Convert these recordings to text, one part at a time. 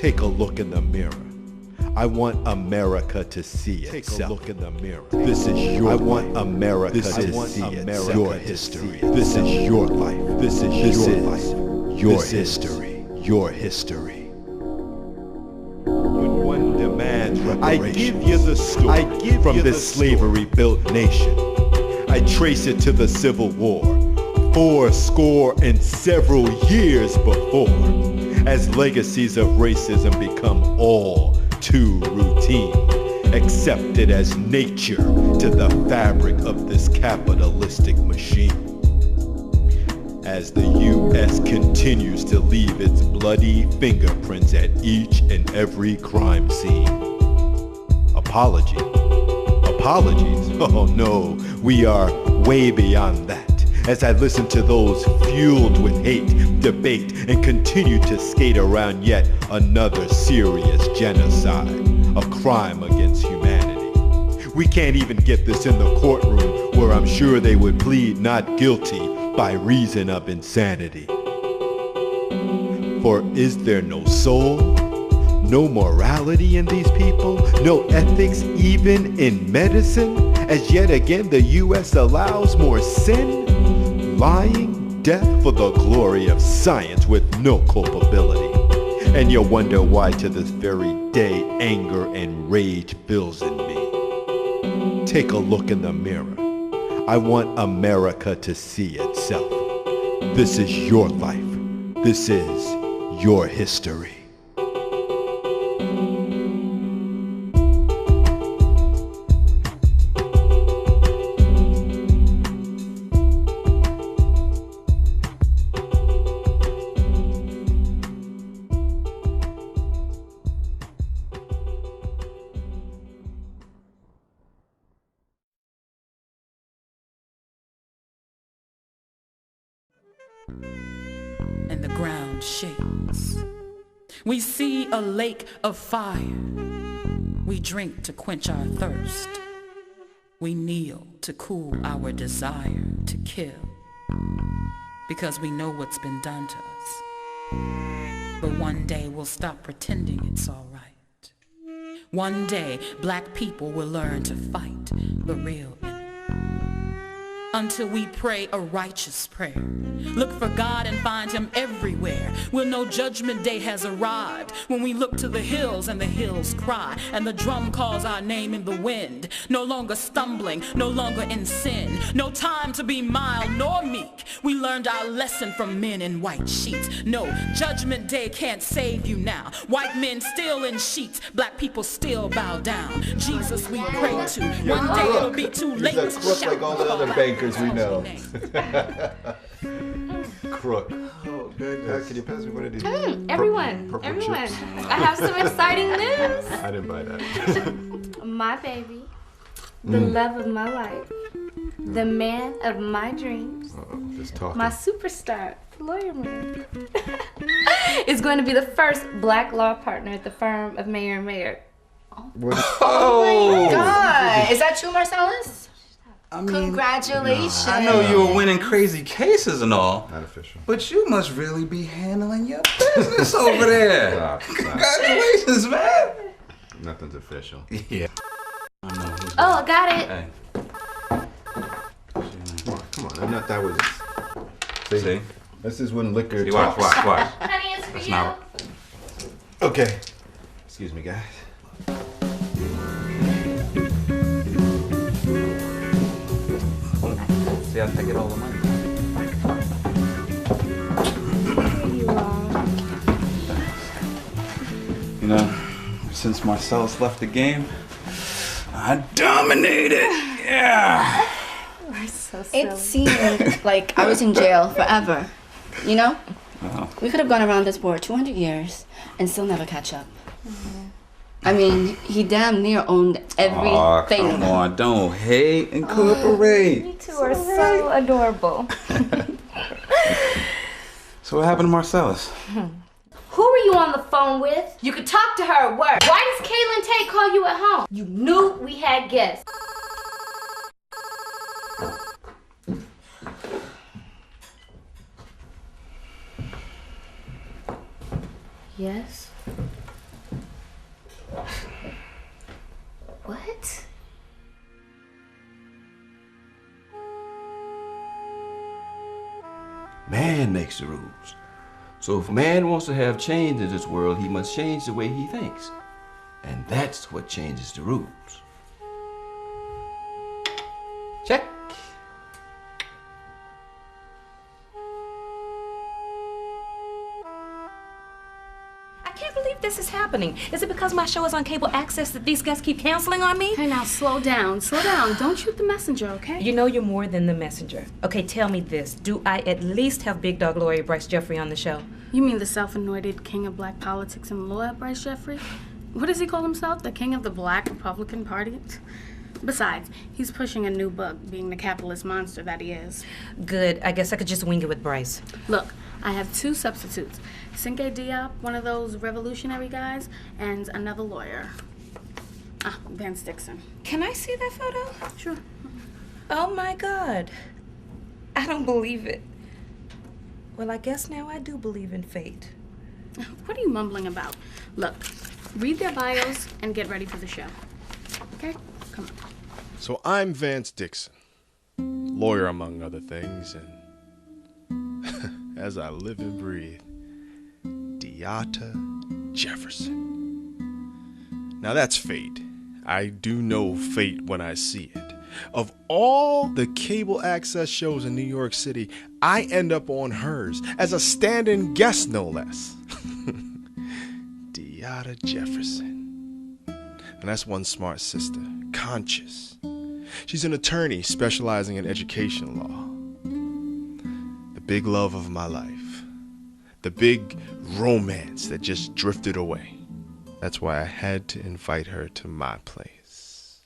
Take a look in the mirror. I want America to see itself. Take a look in the mirror. This is your. I want America to see itself. Your history. This is your life. This is your life. Your history. Your history. When one demands reparations, I give you the story from this slavery-built nation. I trace it to the Civil War, 40 and several years before, as legacies of racism become all too routine, accepted as nature to the fabric of this capitalistic machine. As the U.S. continues to leave its bloody fingerprints at each and every crime scene. Apologies? Oh no, we are way beyond that. As I listen to those fueled with hate, debate, and continue to skate around yet another serious genocide, a crime against humanity. We can't even get this in the courtroom where I'm sure they would plead not guilty by reason of insanity. For is there no soul, no morality in these people, no ethics even in medicine? As yet again the U.S. allows more sin, lying, death for the glory of science with no culpability. And you wonder why to this very day anger and rage fills in me. Take a look in the mirror. I want America to see itself. This is your life. This is your history. And the ground shakes. We see a lake of fire. We drink to quench our thirst. We kneel to cool our desire to kill. Because we know what's been done to us. But one day we'll stop pretending it's all right. One day black people will learn to fight the real enemy. Until we pray a righteous prayer. Look for God and find him everywhere. We'll know judgment day has arrived when we look to the hills and the hills cry and the drum calls our name in the wind. No longer stumbling, no longer in sin. No time to be mild nor meek. We learned our lesson from men in white sheets. No, judgment day can't save you now. White men still in sheets, black people still bow down. Jesus we pray to. One day it'll be too late to shout. Like all the other bankers we know. Crook. Oh, goodness. Can you pass me one of these? Everyone. Chips? I have some exciting news. I didn't buy that. My baby, the love of my life, the man of my dreams, Just talking. my superstar, lawyer man, is going to be the first black law partner at the firm of Mayor and Mayor. Oh! God, is that true, Marcellus? I mean, Congratulations. I know you were winning crazy cases and all, Not official. but you must really be handling your business over there. Stop. Congratulations, man. Nothing's official. Yeah. I know. Oh, I got it. Hey, Come on. I'm not. That was. see? This is when liquor. See, watch. Honey, it's for That's you. not. Okay. Excuse me, guys. See, I take it all the money. You know, since Marcellus left the game, I dominated. Yeah. You're so silly. It seemed like I was in jail forever. You know? Oh. We could have gone around this for 200 years and still never catch up. I mean, he damn near owned everything. Oh, come on, don't hate, incorporate. You two are so adorable. So what happened to Marcellus? Who were you on the phone with? You could talk to her at work. Why does Kaylin Tate call you at home? You knew we had guests. Yes? man makes the rules. So if man wants to have change in this world, he must change the way he thinks. And that's what changes the rules. Check. I can't believe this is happening. Is it because my show is on cable access that these guys keep canceling on me? Hey, now slow down, slow down. Don't shoot the messenger, okay? You know you're more than the messenger. Okay, tell me this. Do I at least have big dog lawyer Bryce Jeffrey on the show? You mean the self-anointed king of black politics and law, Bryce Jeffrey? What does he call himself? The king of the black Republican Party? Besides, he's pushing a new book, being the capitalist monster that he is. Good. I guess I could just wing it with Bryce. Look, I have two substitutes. Cinque Diop, one of those revolutionary guys, and another lawyer. Ah, Vance Dixon. Can I see that photo? Sure. Oh my God. I don't believe it. Well, I guess now I do believe in fate. What are you mumbling about? Look, read their bios and get ready for the show. Okay? Come on. So I'm Vance Dixon, lawyer among other things, and as I live and breathe, Deata Jefferson. Now that's fate. I do know fate when I see it. Of all the cable access shows in New York City, I end up on hers as a stand-in guest, no less. Deata Jefferson. And that's one smart sister, conscious. She's an attorney specializing in education law. The big love of my life. The big romance that just drifted away. That's why I had to invite her to my place.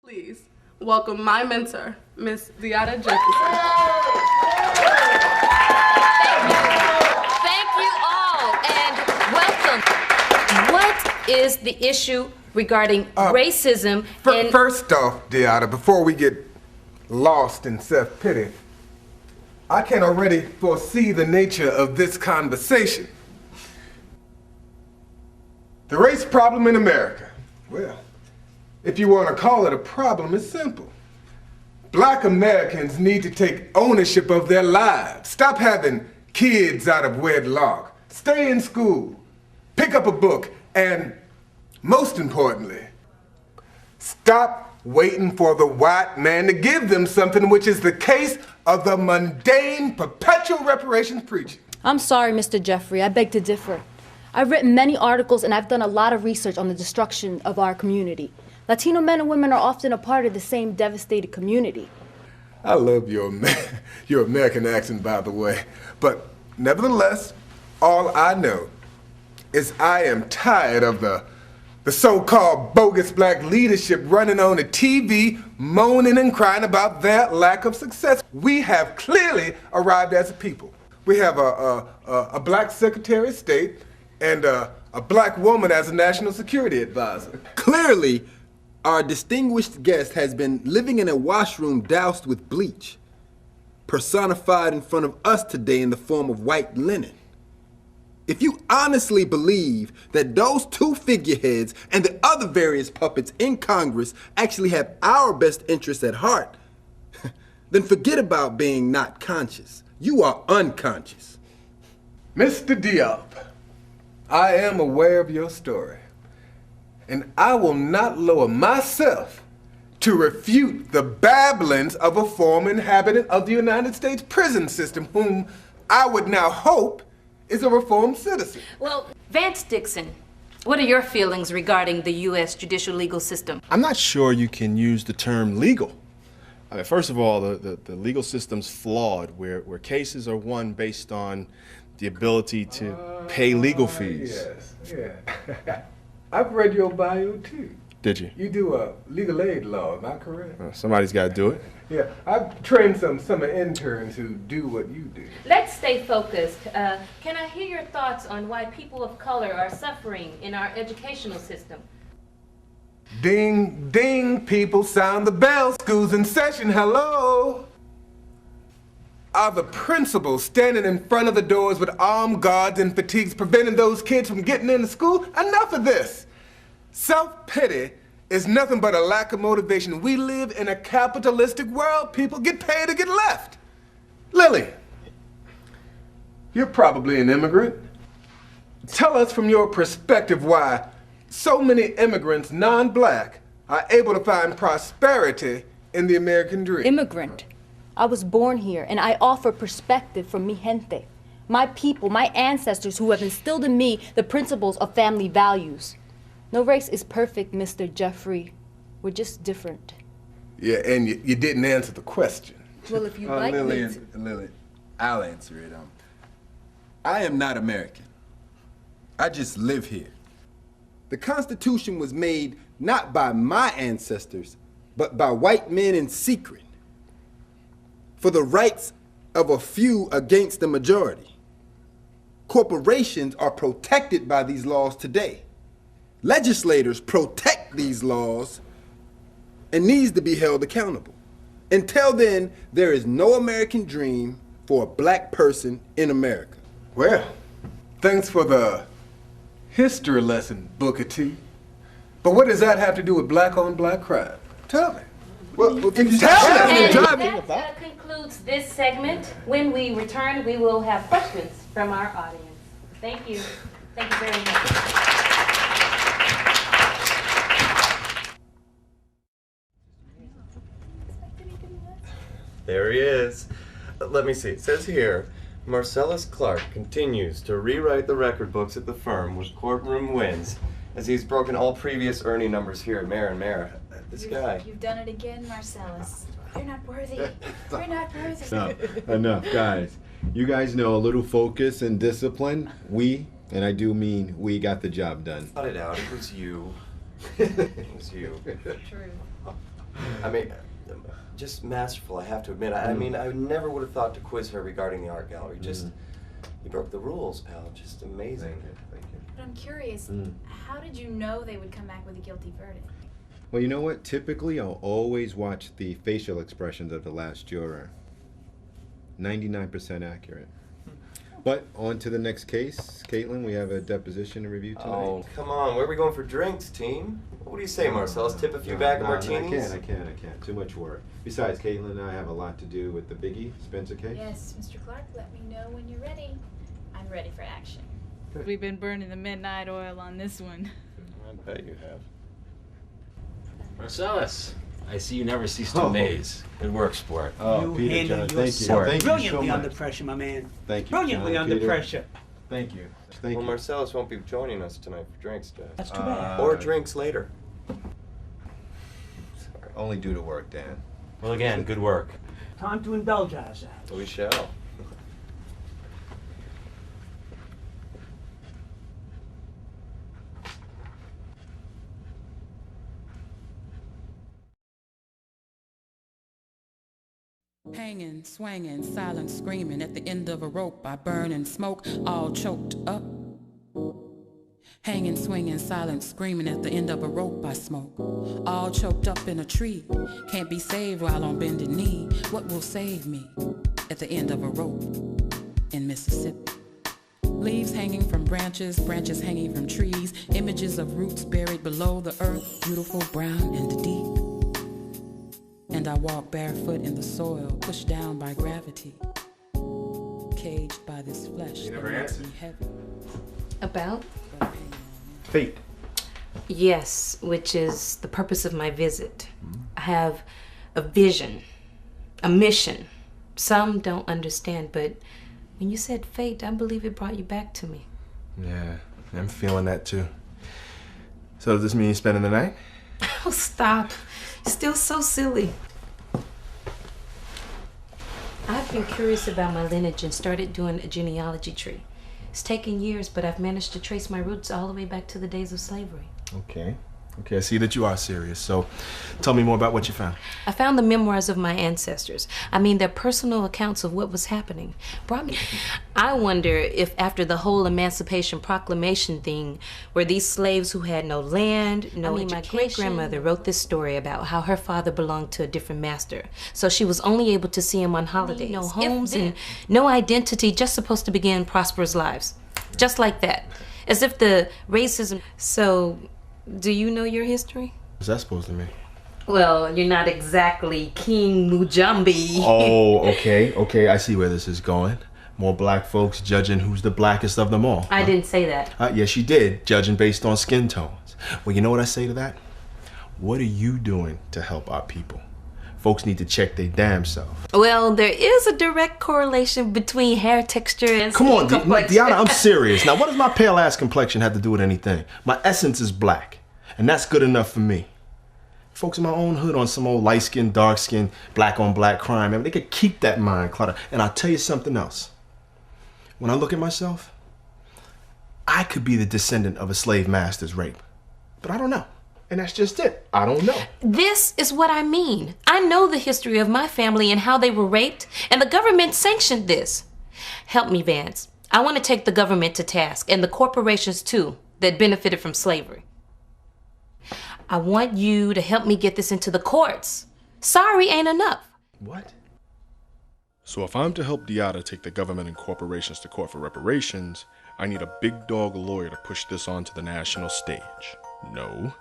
Please welcome my mentor, Miss Deata Jefferson. Thank you all, and welcome. What is the issue regarding racism in... First off, Deata, before we get lost in self-pity, I can already foresee the nature of this conversation. The race problem in America. Well, if you want to call it a problem, it's simple. Black Americans need to take ownership of their lives. Stop having kids out of wedlock. Stay in school. Pick up a book. And most importantly, stop waiting for the white man to give them something, which is the case of the mundane, perpetual reparations preaching. I'm sorry, Mr. Jeffrey. I beg to differ. I've written many articles and I've done a lot of research on the destruction of our community. Latino men and women are often a part of the same devastated community. I love your American accent, by the way. But nevertheless, all I know is I am tired of the so-called bogus black leadership running on the TV, moaning and crying about their lack of success. We have clearly arrived as a people. We have a black Secretary of State and a black woman as a national security advisor. Clearly, our distinguished guest has been living in a washroom doused with bleach, personified in front of us today in the form of white linen. If you honestly believe that those two figureheads and the other various puppets in Congress actually have our best interests at heart, then forget about being not conscious. You are unconscious. Mr. Diop, I am aware of your story, and I will not lower myself to refute the babblings of a former inhabitant of the United States prison system, whom I would now hope is a reformed citizen. Well, Vance Dixon, what are your feelings regarding the U.S. judicial legal system? I'm not sure you can use the term legal. I mean, first of all, the legal system's flawed, where cases are won based on the ability to pay legal fees. Yes, yeah. I've read your bio too. Did you? You do legal aid law, am I correct? Somebody's got to do it. Yeah, I've trained some summer interns who do what you do. Let's stay focused. Can I hear your thoughts on why people of color are suffering in our educational system? Ding, ding, people, sound the bell. School's in session, hello. Are the principals standing in front of the doors with armed guards and fatigues preventing those kids from getting into school? Enough of this. Self-pity is nothing but a lack of motivation. We live in a capitalistic world. People get paid to get left. Lily, you're probably an immigrant. Tell us from your perspective why so many immigrants, non-black, are able to find prosperity in the American dream. Immigrant. I was born here, and I offer perspective from mi gente, my people, my ancestors who have instilled in me the principles of family values. No race is perfect, Mr. Jeffrey. We're just different. Yeah, and you didn't answer the question. Well, if you'd like Lily, me to... Lily, I'll answer it. I am not American. I just live here. The Constitution was made not by my ancestors, but by white men in secret, for the rights of a few against the majority. Corporations are protected by these laws today. Legislators protect these laws and needs to be held accountable. Until then, there is no American dream for a black person in America. Well, thanks for the history lesson, Booker T. But what does that have to do with black-on-black crime? Tell me. Well, And that concludes this segment. When we return, we will have questions from our audience. Thank you. Thank you very much. There he is. Let me see. It says here, Marcellus Clark continues to rewrite the record books at the firm with courtroom wins, as he's broken all previous earning numbers here at Mayor and Mayor. This guy. You've done it again, Marcellus. You're not worthy. You're not worthy. No, enough, guys. You guys know a little focus and discipline. We, and I do mean we, got the job done. Cut it out. It was you. It was you. True. I mean, just masterful, I have to admit. I mean, I never would have thought to quiz her regarding the art gallery. Just, you broke the rules, pal. Just amazing. Thank you. But I'm curious, how did you know they would come back with a guilty verdict? Well, you know what? Typically, I'll always watch the facial expressions of the last juror. 99% accurate. But on to the next case. Caitlin, we have a deposition to review tonight. Oh, come on. Where are we going for drinks, team? What do you say, Marcellus? Tip a few bag of martinis? I can't. Too much work. Besides, Caitlin and I have a lot to do with the Biggie Spencer case. Yes, Mr. Clark, let me know when you're ready. I'm ready for action. We've been burning the midnight oil on this one. I bet you have. Marcellus, I see you never cease to amaze. Good work, sport. Oh, You Peter, John, handled thank you. yourself Thank you brilliantly so under much. pressure, my man. Thank you, Brilliantly John, under Peter. pressure. Thank you. Well, Marcellus won't be joining us tonight for drinks, Dad. That's too bad. Or drinks later. Only due to work, Dan. Well, again, good work. Time to indulge ourselves. We shall. Hanging, swanging, silent screaming at the end of a rope by burning smoke, all choked up. Hanging, swinging, silent screaming at the end of a rope by smoke, all choked up in a tree. Can't be saved while on bended knee. What will save me at the end of a rope in Mississippi? Leaves hanging from branches, branches hanging from trees, images of roots buried below the earth, beautiful, brown, and deep. And I walk barefoot in the soil, pushed down by gravity, caged by this flesh that makes me heavy. About? Fate. Yes, which is the purpose of my visit. I have a vision, a mission. Some don't understand, but when you said fate, I believe it brought you back to me. Yeah, I'm feeling that too. So does this mean you're spending the night? Oh, stop. Still so silly. I've been curious about my lineage and started doing a genealogy tree. It's taken years, but I've managed to trace my roots all the way back to the days of slavery. Okay. Okay, I see that you are serious. So tell me more about what you found. I found the memoirs of my ancestors. I mean, their personal accounts of what was happening. Brought me. I wonder if after the whole Emancipation Proclamation thing, were these slaves who had no land, no education. My great-grandmother wrote this story about how her father belonged to a different master. So she was only able to see him on holidays. No homes and no identity, just supposed to begin prosperous lives. Just like that. As if the racism... So... do you know your history? What's that supposed to mean? Well, you're not exactly King Mujambi. Oh, okay. I see where this is going. More black folks judging who's the blackest of them all. I didn't say that. Yes, you did. Judging based on skin tones. Well, you know what I say to that? What are you doing to help our people? Folks need to check their damn self. Well, there is a direct correlation between hair texture and Come on, skin complexion. Deanna, I'm serious. Now, what does my pale ass complexion have to do with anything? My essence is black, and that's good enough for me. Folks in my own hood on some old light skin, dark skin, black on black crime, they could keep that mind clutter. And I'll tell you something else. When I look at myself, I could be the descendant of a slave master's rape, but I don't know. And that's just it. I don't know. This is what I mean. I know the history of my family and how they were raped, and the government sanctioned this. Help me, Vance. I want to take the government to task, and the corporations too, that benefited from slavery. I want you to help me get this into the courts. Sorry ain't enough. What? So if I'm to help Diata take the government and corporations to court for reparations, I need a big dog lawyer to push this onto the national stage. No.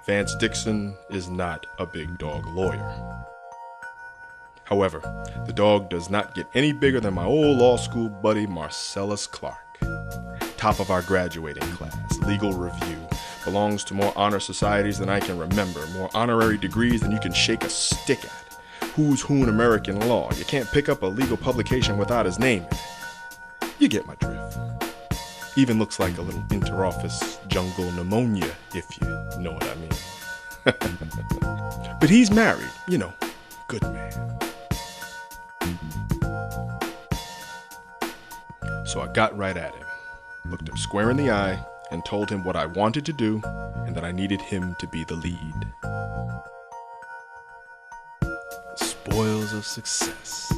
Vance Dixon is not a big dog lawyer. However, the dog does not get any bigger than my old law school buddy Marcellus Clark. Top of our graduating class, legal review, belongs to more honor societies than I can remember, more honorary degrees than you can shake a stick at. Who's who in American law? You can't pick up a legal publication without his name in it. You get my drift. Even looks like a little inter-office jungle pneumonia, if you know what I mean. But he's married, you know, good man. So I got right at him, looked him square in the eye, and told him what I wanted to do and that I needed him to be the lead. Spoils of success.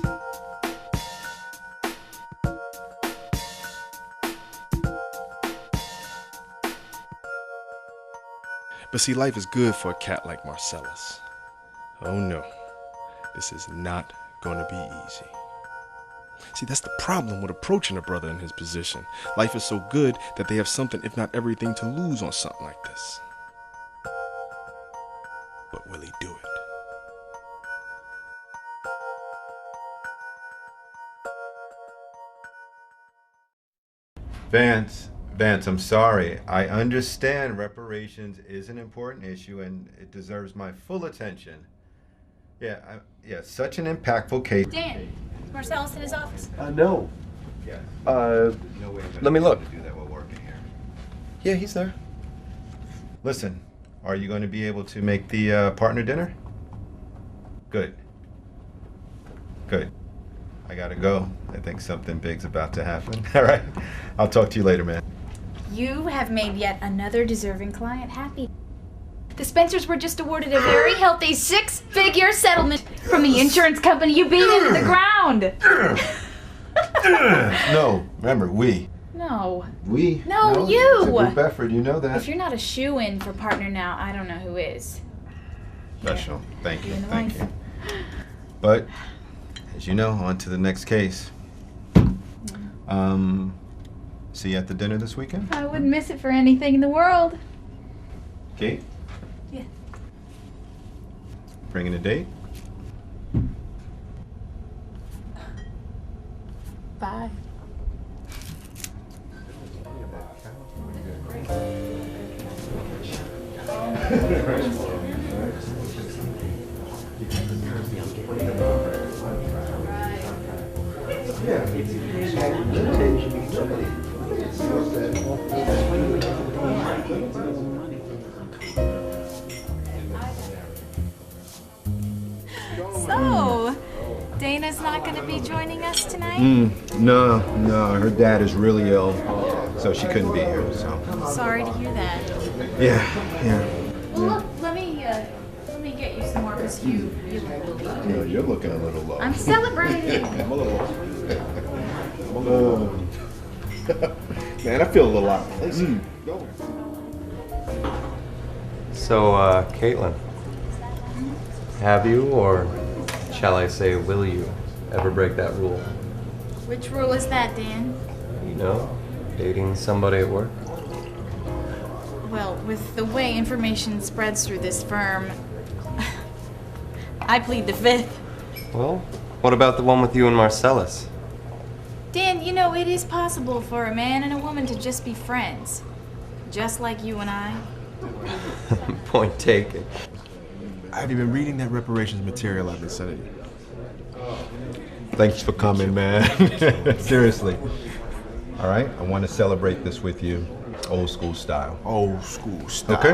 But see, life is good for a cat like Marcellus. Oh no, this is not gonna be easy. See, that's the problem with approaching a brother in his position. Life is so good that they have something, if not everything, to lose on something like this. But will he do it? Vance, I'm sorry. I understand reparations is an important issue and it deserves my full attention. Yeah, such an impactful case. Dan, is Marcellus in his office? No. Yeah. No way let me look. Do that while working here. Yeah, he's there. Listen, are you going to be able to make the partner dinner? Good. Good. I gotta go. I think something big's about to happen. All right. I'll talk to you later, man. You have made yet another deserving client happy. The Spencers were just awarded a very healthy 6-figure settlement from the insurance company you beat into the ground. No, remember, we. No. We? No, you! It's a group effort, you know that. If you're not a shoo-in for partner now, I don't know who is. Professional. Thank you, You're in the thank life. you. But, as you know, on to the next case. See you at the dinner this weekend? I wouldn't miss it for anything in the world. Kate? Yeah. Bringing a date? Bye. So, Dana's not going to be joining us tonight? No, her dad is really ill, so she couldn't be here, so. Sorry to hear that. Yeah. Well, look, let me get you some more because you You're looking a little low. I'm celebrating. I'm a little Man, I feel a little out of place. Go. So, Caitlin, have you, or shall I say, will you, ever break that rule? Which rule is that, Dan? You know, dating somebody at work? Well, with the way information spreads through this firm, I plead the fifth. Well, what about the one with you and Marcellus? Dan, you know, it is possible for a man and a woman to just be friends. Just like you and I. Point taken. Have you been reading that reparations material I've been sending you? Thanks for coming, man. Seriously. All right, I want to celebrate this with you, old school style. Old school style. Okay.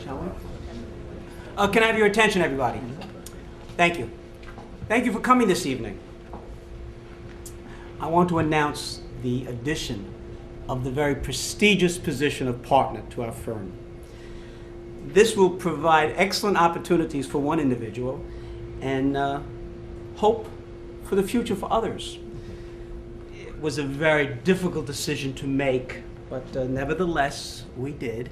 Shall we? Can I have your attention, everybody? Thank you. Thank you for coming this evening. I want to announce the addition of the very prestigious position of partner to our firm. This will provide excellent opportunities for one individual and hope for the future for others. It was a very difficult decision to make, but nevertheless, we did.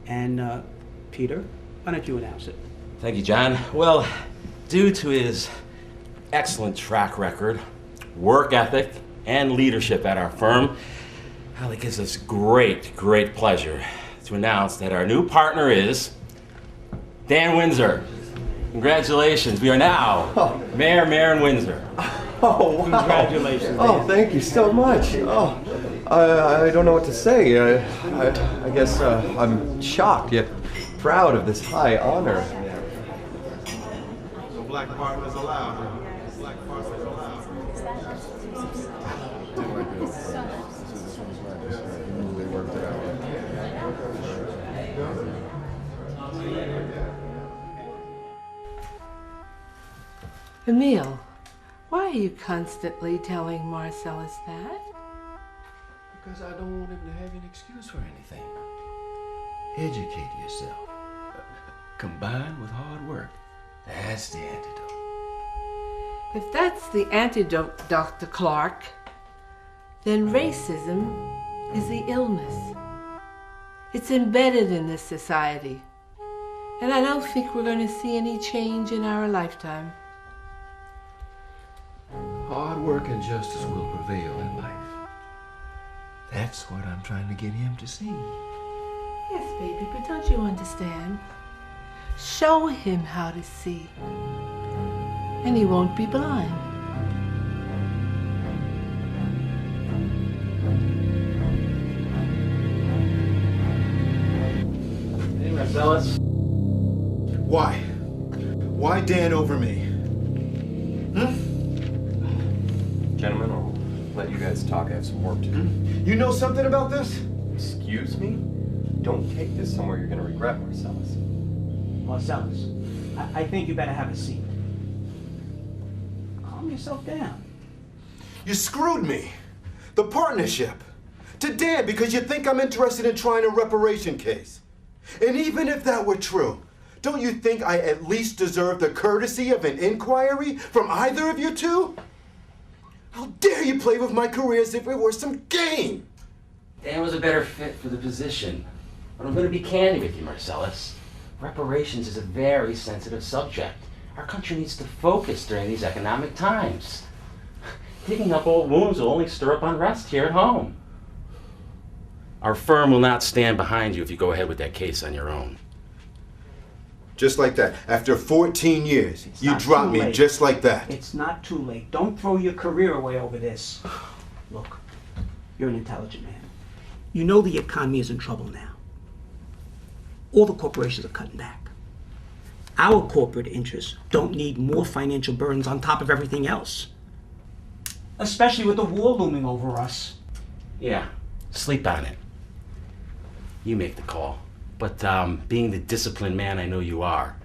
And Peter, why don't you announce it? Thank you, John. Well, due to his excellent track record, work ethic, and leadership at our firm, well, it gives us great pleasure to announce that our new partner is Dan Windsor. Congratulations, we are now Mayor Maren Windsor. Oh, wow. Congratulations. Oh, thank you so much. Oh, I don't know what to say. I guess I'm shocked yet proud of this high honor. No black partners allowed. Black partners allowed. They worked it out. Emile, why are you constantly telling Marcellus that? Because I don't want him to have an excuse for anything. Educate yourself. Combined with hard work. That's the antidote. If that's the antidote, Dr. Clark, then racism is the illness. It's embedded in this society. And I don't think we're going to see any change in our lifetime. Hard work and justice will prevail in life. That's what I'm trying to get him to see. Yes, baby, but don't you understand? Show him how to see. And he won't be blind. Hey, Marcellus. Why? Why Dan over me? Gentlemen, I'll let you guys talk. I have some work to do. You know something about this? Excuse me? Don't take this somewhere you're going to regret, Marcellus. Marcellus, I think you better have a seat. Calm yourself down. You screwed me. The partnership. To Dan because you think I'm interested in trying a reparation case. And even if that were true, don't you think I at least deserve the courtesy of an inquiry from either of you two? How dare you play with my career as if it were some game? Dan was a better fit for the position. But I'm going to be candid with you, Marcellus. Reparations is a very sensitive subject. Our country needs to focus during these economic times. Digging up old wounds will only stir up unrest here at home. Our firm will not stand behind you if you go ahead with that case on your own. Just like that. After 14 years, you dropped me just like that. It's not too late. Don't throw your career away over this. Look, you're an intelligent man. You know the economy is in trouble now. All the corporations are cutting back. Our corporate interests don't need more financial burdens on top of everything else. Especially with the war looming over us. Yeah, sleep on it. You make the call. But being the disciplined man I know you are,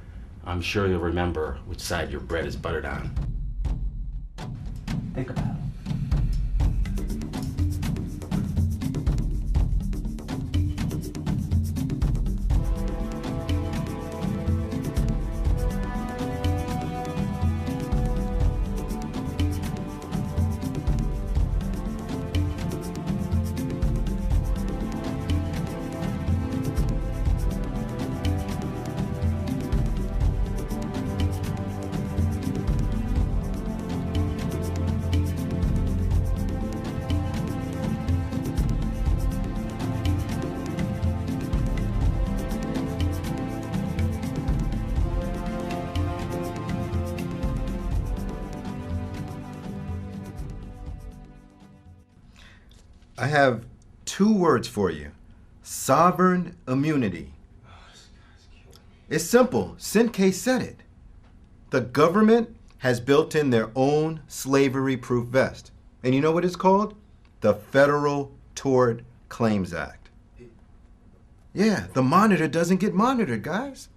I'm sure you'll remember which side your bread is buttered on. Think about it. I have 2 words for you. Sovereign immunity. It's simple. Sinkay said it. The government has built in their own slavery-proof vest. And you know what it's called? The Federal Tort Claims Act. Yeah, the monitor doesn't get monitored, guys.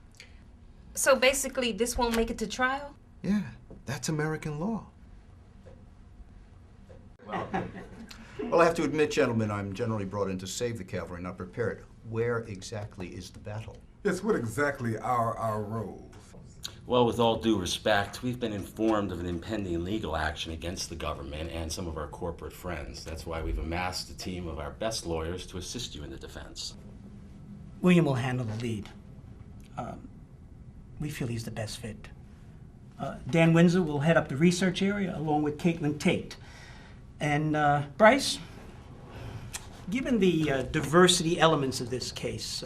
So basically, this won't make it to trial? Yeah, that's American law. Well, I have to admit, gentlemen, I'm generally brought in to save the cavalry, not prepared. Where exactly is the battle? Yes, what exactly are our roles? Well, with all due respect, we've been informed of an impending legal action against the government and some of our corporate friends. That's why we've amassed a team of our best lawyers to assist you in the defense. William will handle the lead. We feel he's the best fit. Dan Windsor will head up the research area along with Caitlin Tate. And Bryce, given the diversity elements of this case,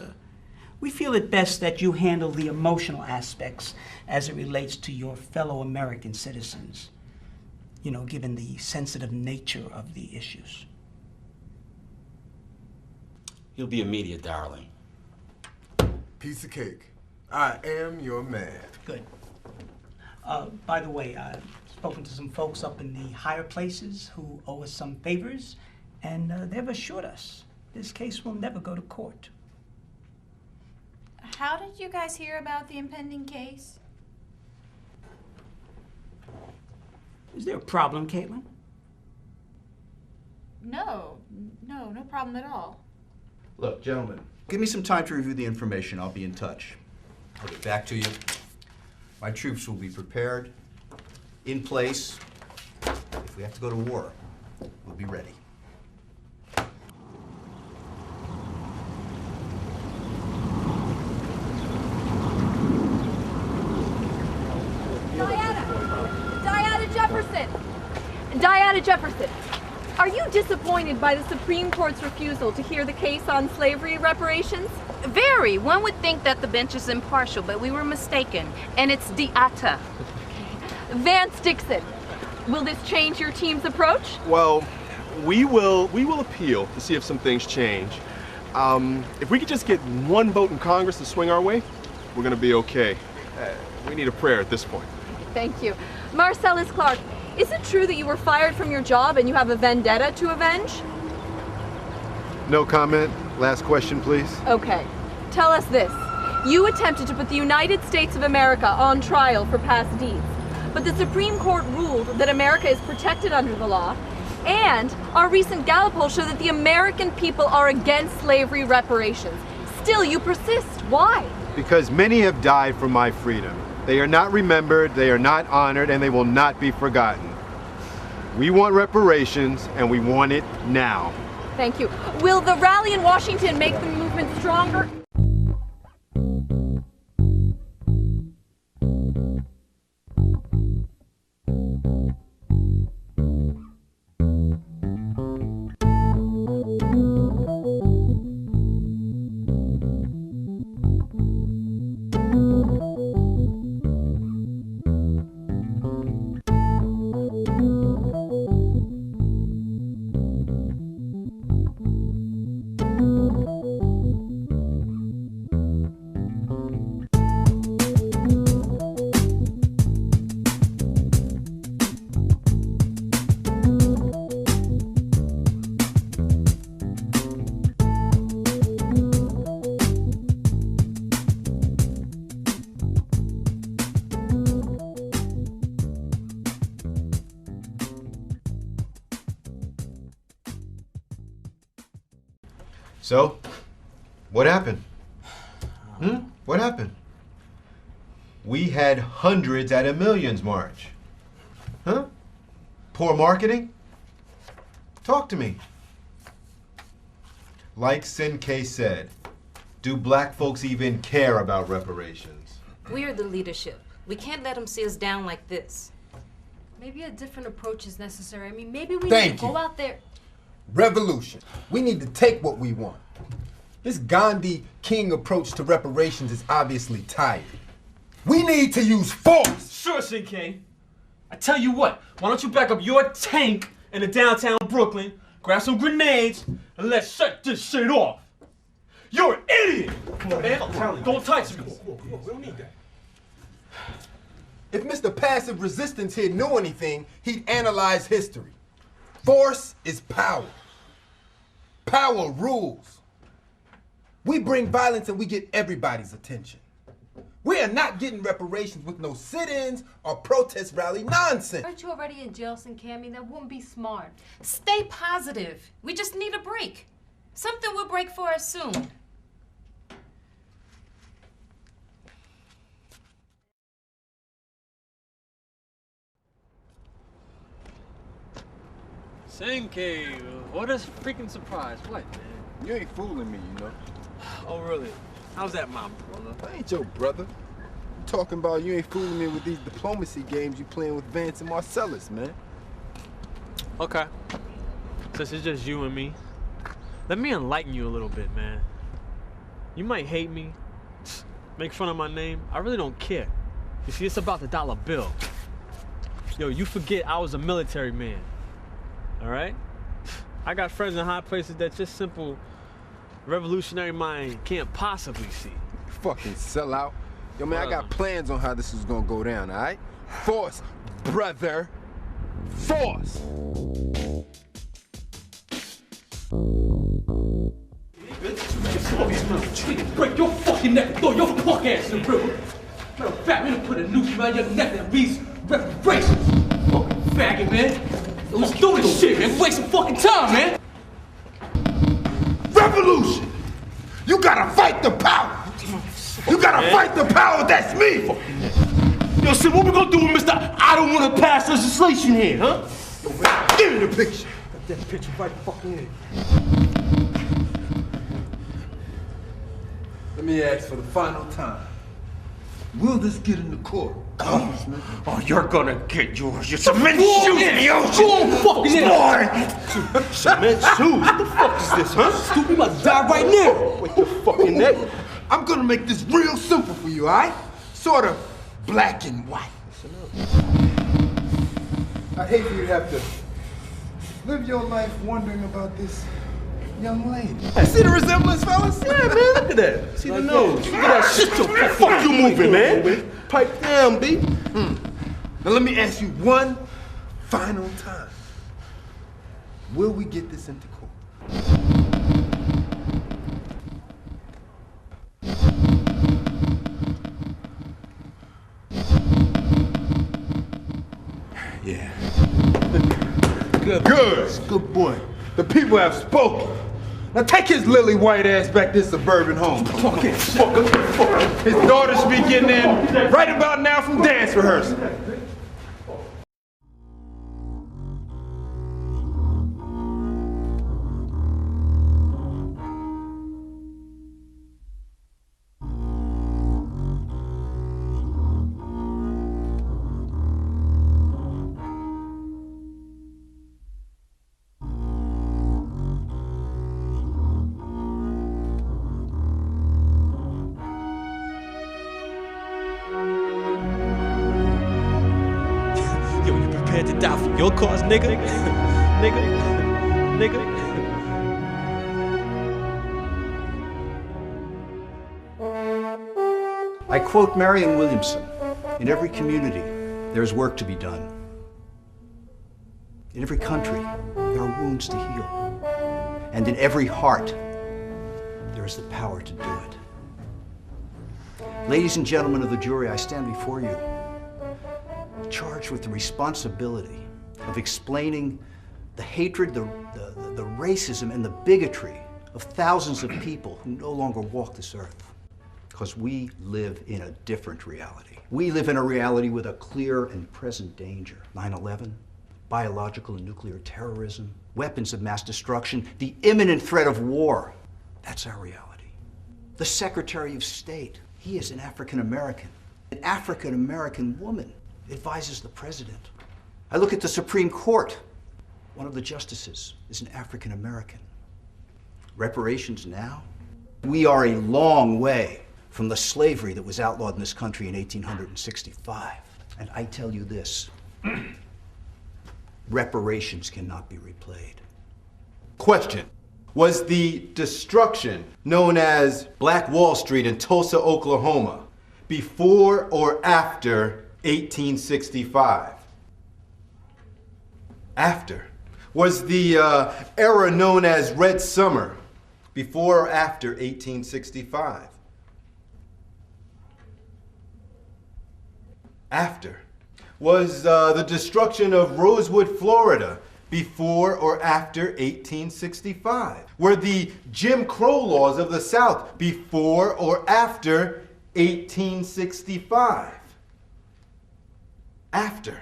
we feel it best that you handle the emotional aspects as it relates to your fellow American citizens, you know, given the sensitive nature of the issues. You'll be a media darling. Piece of cake. I am your man. Good. By the way, I've spoken to some folks up in the higher places who owe us some favors, and they've assured us this case will never go to court. How did you guys hear about the impending case? Is there a problem, Caitlin? No problem at all. Look, gentlemen, give me some time to review the information. I'll be in touch. I'll get back to you. My troops will be prepared, in place. If we have to go to war, we'll be ready. Diana Jefferson, are you disappointed by the Supreme Court's refusal to hear the case on slavery reparations? Very. One would think that the bench is impartial, but we were mistaken. And it's Diata. Vance Dixon, will this change your team's approach? Well, we will appeal to see if some things change. If we could just get 1 vote in Congress to swing our way, we're gonna be okay. We need a prayer at this point. Thank you. Marcellus Clark, is it true that you were fired from your job and you have a vendetta to avenge? No comment. Last question, please. Okay. Tell us this. You attempted to put the United States of America on trial for past deeds, but the Supreme Court ruled that America is protected under the law, and our recent Gallup poll showed that the American people are against slavery reparations. Still, you persist. Why? Because many have died for my freedom. They are not remembered, they are not honored, and they will not be forgotten. We want reparations, and we want it now. Thank you. Will the rally in Washington make the movement stronger? So, what happened? What happened? We had hundreds at a millions march. Huh? Poor marketing? Talk to me. Like Sinkay said, do black folks even care about reparations? We are the leadership. We can't let them see us down like this. Maybe a different approach is necessary. I mean, maybe we Thank need to go out there. Revolution. We need to take what we want. This Gandhi King approach to reparations is obviously tired. We need to use force. Sure, CK. I tell you what, why don't you back up your tank in the downtown Brooklyn, grab some grenades, and let's set this shit off. You're an idiot! Come on, man. Don't touch me. We don't need that. If Mr. Passive Resistance here knew anything, he'd analyze history. Force is power. Power rules. We bring violence and we get everybody's attention. We are not getting reparations with no sit-ins or protest rally nonsense. Aren't you already in jail, Cammy? That wouldn't be smart. Stay positive. We just need a break. Something will break for us soon. Senke, what a freaking surprise. What, man? You ain't fooling me, you know. Oh, really? How's that, mom, brother? I ain't your brother. I'm talking about you ain't fooling me with these diplomacy games you playing with Vance and Marcellus, man. Okay. Since it's just you and me, let me enlighten you a little bit, man. You might hate me, make fun of my name. I really don't care. You see, it's about the dollar bill. Yo, you forget I was a military man. All right? I got friends in high places that just simple revolutionary mind can't possibly see. Fucking sellout. Yo, man, I got plans on how this is gonna go down, all right? Force, brother. Force! Break your fucking neck and throw your punk ass in the river. Matter of fact, we're gonna put a noose around your neck and these reparations. Fucking faggot, man. Yo, let's do this shit, man. Waste some fucking time, man. Revolution! You gotta fight the power! You gotta fight the power that's me! Yo, see, what we gonna do with Mr. I don't wanna pass legislation here, huh? Give me the picture. Got that picture right fucking in. Let me ask for the final time. Will this get in the court? Congressman? Oh, you're gonna get yours. You cement shoes in the ocean. Go fucking boy. Cement shoes? What the fuck is this, huh? Stupid, you about to die right now. Wait your fucking neck. I'm gonna make this real simple for you, all right? Sort of black and white. I hate for you to have to live your life wondering about this young lady. Hey, see the resemblance, fellas? Yeah, man, look at that. See the nose. Look at that shit your fuck you moving, man. Pipe down, B. Now let me ask you one final time. Will we get this into court? Yeah. Good boy. The people have spoken. Now take his lily white ass back to his suburban home. His daughter should be getting in right about now from dance rehearsal. To die for your cause, nigga. nigga. I quote Marianne Williamson, in every community, there's work to be done. In every country, there are wounds to heal. And in every heart, there is the power to do it. Ladies and gentlemen of the jury, I stand before you, charged with the responsibility of explaining the hatred, the racism, and the bigotry of thousands of people who no longer walk this earth. Because we live in a different reality. We live in a reality with a clear and present danger. 9/11, biological and nuclear terrorism, weapons of mass destruction, the imminent threat of war. That's our reality. The Secretary of State, he is an African American. An African American woman advises the president. I look at the Supreme Court. One of the justices is an African American. Reparations now? We are a long way from the slavery that was outlawed in this country in 1865. And I tell you this, reparations cannot be replayed. Question. Was the destruction known as Black Wall Street in Tulsa, Oklahoma, before or after 1865? After. Was the era known as Red Summer before or after 1865? After. Was the destruction of Rosewood, Florida, before or after 1865? Were the Jim Crow laws of the South before or after 1865? After.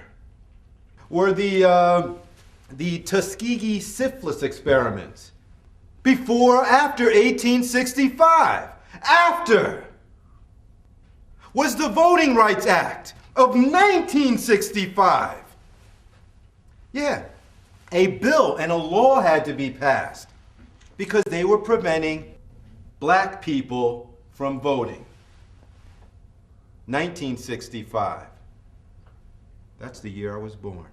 Were the Tuskegee syphilis experiments before or after 1865? After. Was the Voting Rights Act of 1965? Yeah. A bill and a law had to be passed because they were preventing black people from voting. 1965. That's the year I was born.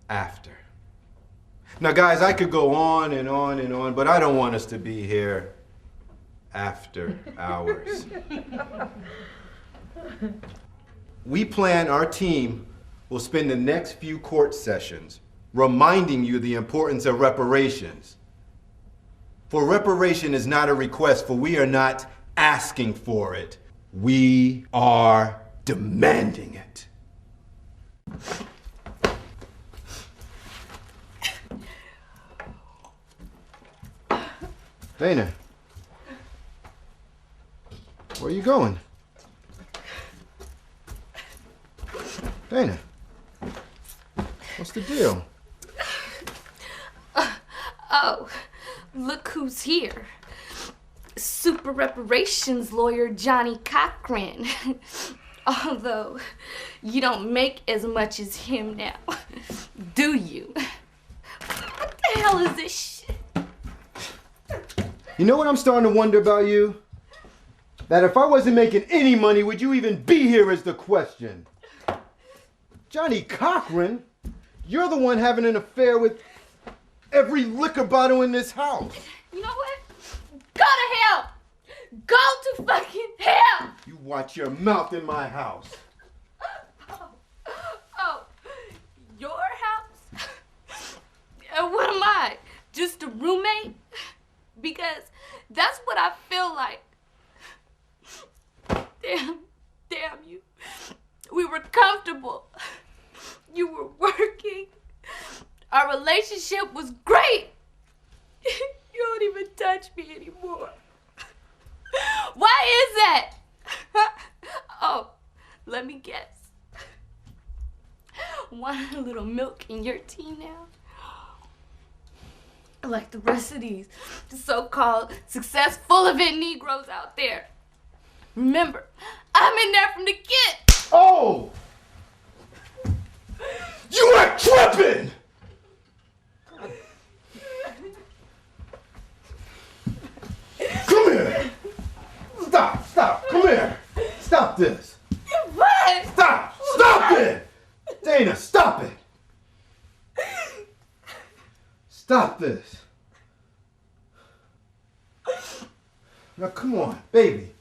After. Now, guys, I could go on and on and on, but I don't want us to be here after hours. We plan, our team will spend the next few court sessions reminding you the importance of reparations. For reparation is not a request, for we are not asking for it. We are demanding it. Dana, where are you going? Dana, what's the deal? Oh, look who's here. Super reparations lawyer Johnny Cochran. Although, you don't make as much as him now, do you? What the hell is this shit? You know what I'm starting to wonder about you? That if I wasn't making any money, would you even be here is the question. Johnny Cochran, you're the one having an affair with every liquor bottle in this house. You know what? Go to hell! Go to fucking hell! You watch your mouth in my house. Oh, your house? And what am I? Just a roommate? Because that's what I feel like. Damn you. We were comfortable. You were working. Our relationship was great. You don't even touch me anymore. Why is that? Oh, let me guess. Want a little milk in your tea now? Like the rest of these so-called successful event Negroes out there. Remember, I'm in there from the get. Oh! You are tripping! Come here! Stop! Come here! Stop this! What? Stop it! Dana, stop it! Stop this. Now come on, baby.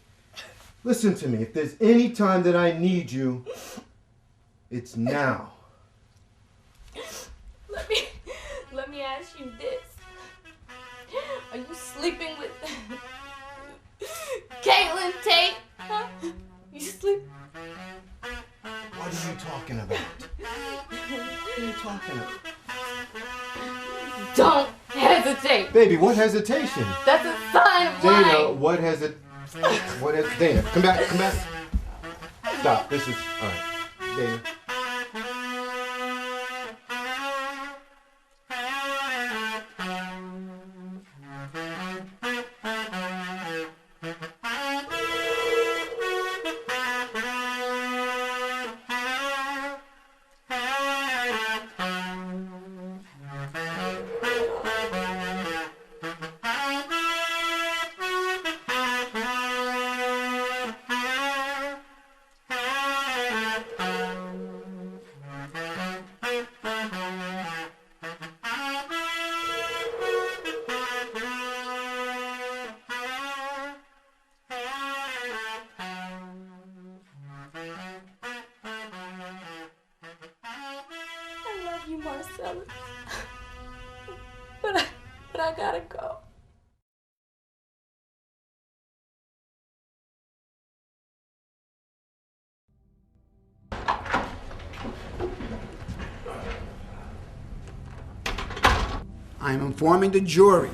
Listen to me. If there's any time that I need you, it's now. Let me ask you this. Are you sleeping with Caitlin Tate? Huh? You sleep? What are you talking about? What are you talking about? Don't hesitate. Baby, what hesitation? That's a sign of Dana, lying. Dana, come back. Stop, this is, all right. Dana. I love you, Marcellus. But I gotta go. I am informing the jury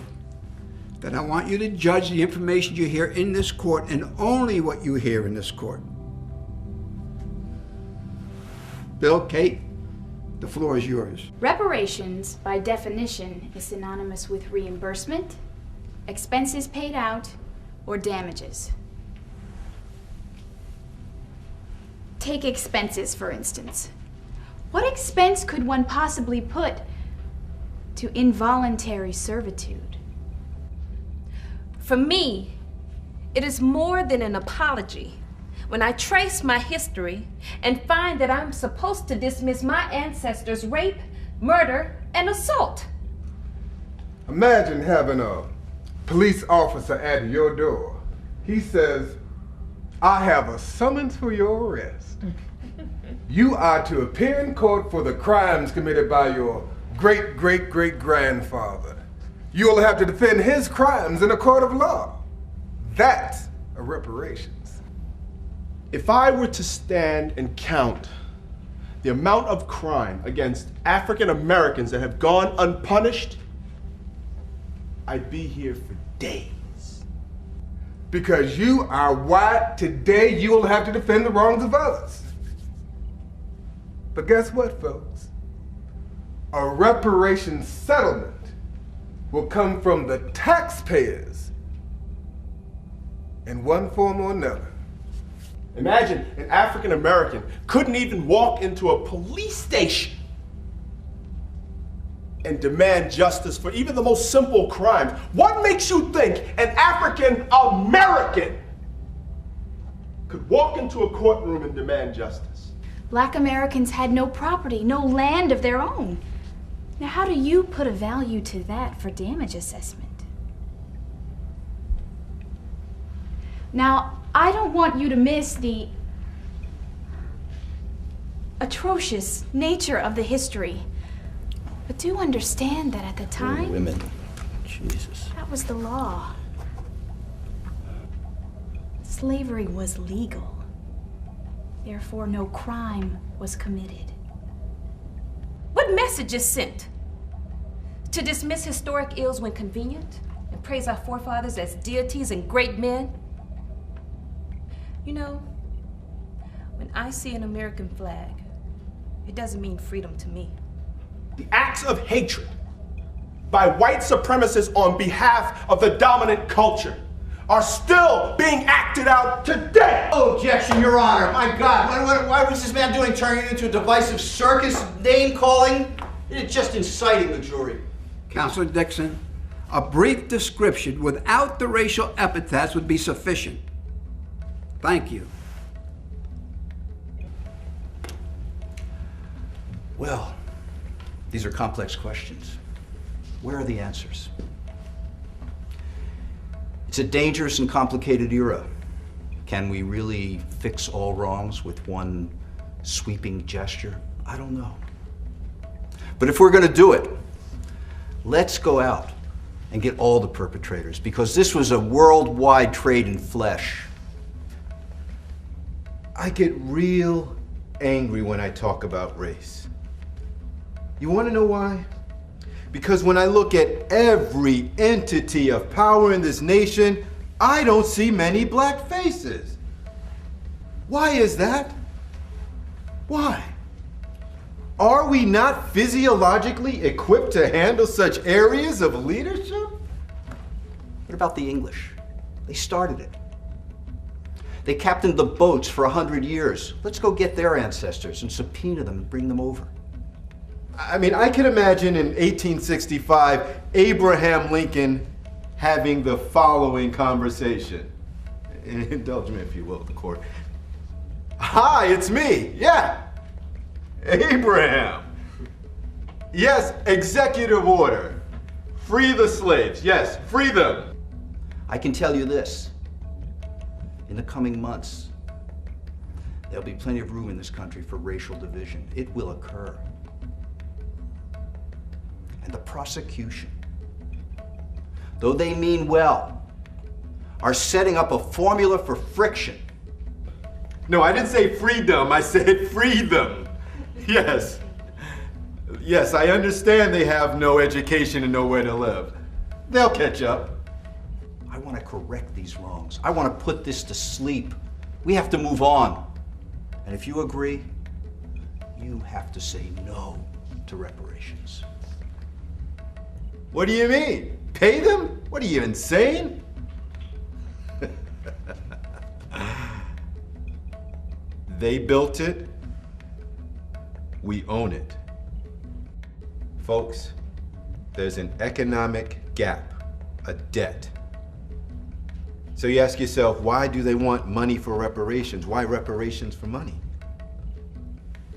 that I want you to judge the information you hear in this court and only what you hear in this court. Bill, Kate, the floor is yours. Reparations, by definition, is synonymous with reimbursement, expenses paid out, or damages. Take expenses, for instance. What expense could one possibly put to involuntary servitude? For me, it is more than an apology when I trace my history and find that I'm supposed to dismiss my ancestors' rape, murder, and assault. Imagine having a police officer at your door. He says, "I have a summons for your arrest. You are to appear in court for the crimes committed by your great-great-great-grandfather. You'll have to defend his crimes in a court of law." That's a reparations. If I were to stand and count the amount of crime against African Americans that have gone unpunished, I'd be here for days. Because you are white, today you will have to defend the wrongs of others. But guess what, folks? A reparations settlement will come from the taxpayers in one form or another. Imagine an African American couldn't even walk into a police station and demand justice for even the most simple crimes. What makes you think an African American could walk into a courtroom and demand justice? Black Americans had no property, no land of their own. Now, how do you put a value to that for damage assessment? Now, I don't want you to miss the atrocious nature of the history, but do understand that at the time, Women. Jesus. that was the law. Slavery was legal. Therefore, no crime was committed. What message is sent? To dismiss historic ills when convenient and praise our forefathers as deities and great men? You know, when I see an American flag, it doesn't mean freedom to me. The acts of hatred by white supremacists on behalf of the dominant culture are still being acted out today. Oh, objection, Your Honor. My God, why was this man doing, turning it into a divisive circus, name-calling? It's just inciting the jury. Counselor Dixon, a brief description without the racial epithets would be sufficient. Thank you. Well, these are complex questions. Where are the answers? It's a dangerous and complicated era. Can we really fix all wrongs with one sweeping gesture? I don't know. But if we're going to do it, let's go out and get all the perpetrators, because this was a worldwide trade in flesh. I get real angry when I talk about race. You want to know why? Because when I look at every entity of power in this nation, I don't see many black faces. Why is that? Why? Are we not physiologically equipped to handle such areas of leadership? What about the English? They started it. They captained the boats for 100 years. Let's go get their ancestors and subpoena them and bring them over. I mean, I could imagine in 1865, Abraham Lincoln having the following conversation. Indulge me, if you will, the court. Hi, it's me. Yeah, Abraham. Yes, executive order. Free the slaves. Yes, free them. I can tell you this. In the coming months, there'll be plenty of room in this country for racial division. It will occur. And the prosecution, though they mean well, are setting up a formula for friction. No, I didn't say freedom. I said free them. Yes. Yes, I understand they have no education and nowhere to live. They'll catch up. I want to correct these wrongs. I want to put this to sleep. We have to move on. And if you agree, you have to say no to reparations. What do you mean? Pay them? What are you, insane? They built it. We own it. Folks, there's an economic gap, a debt. So you ask yourself, why do they want money for reparations? Why reparations for money?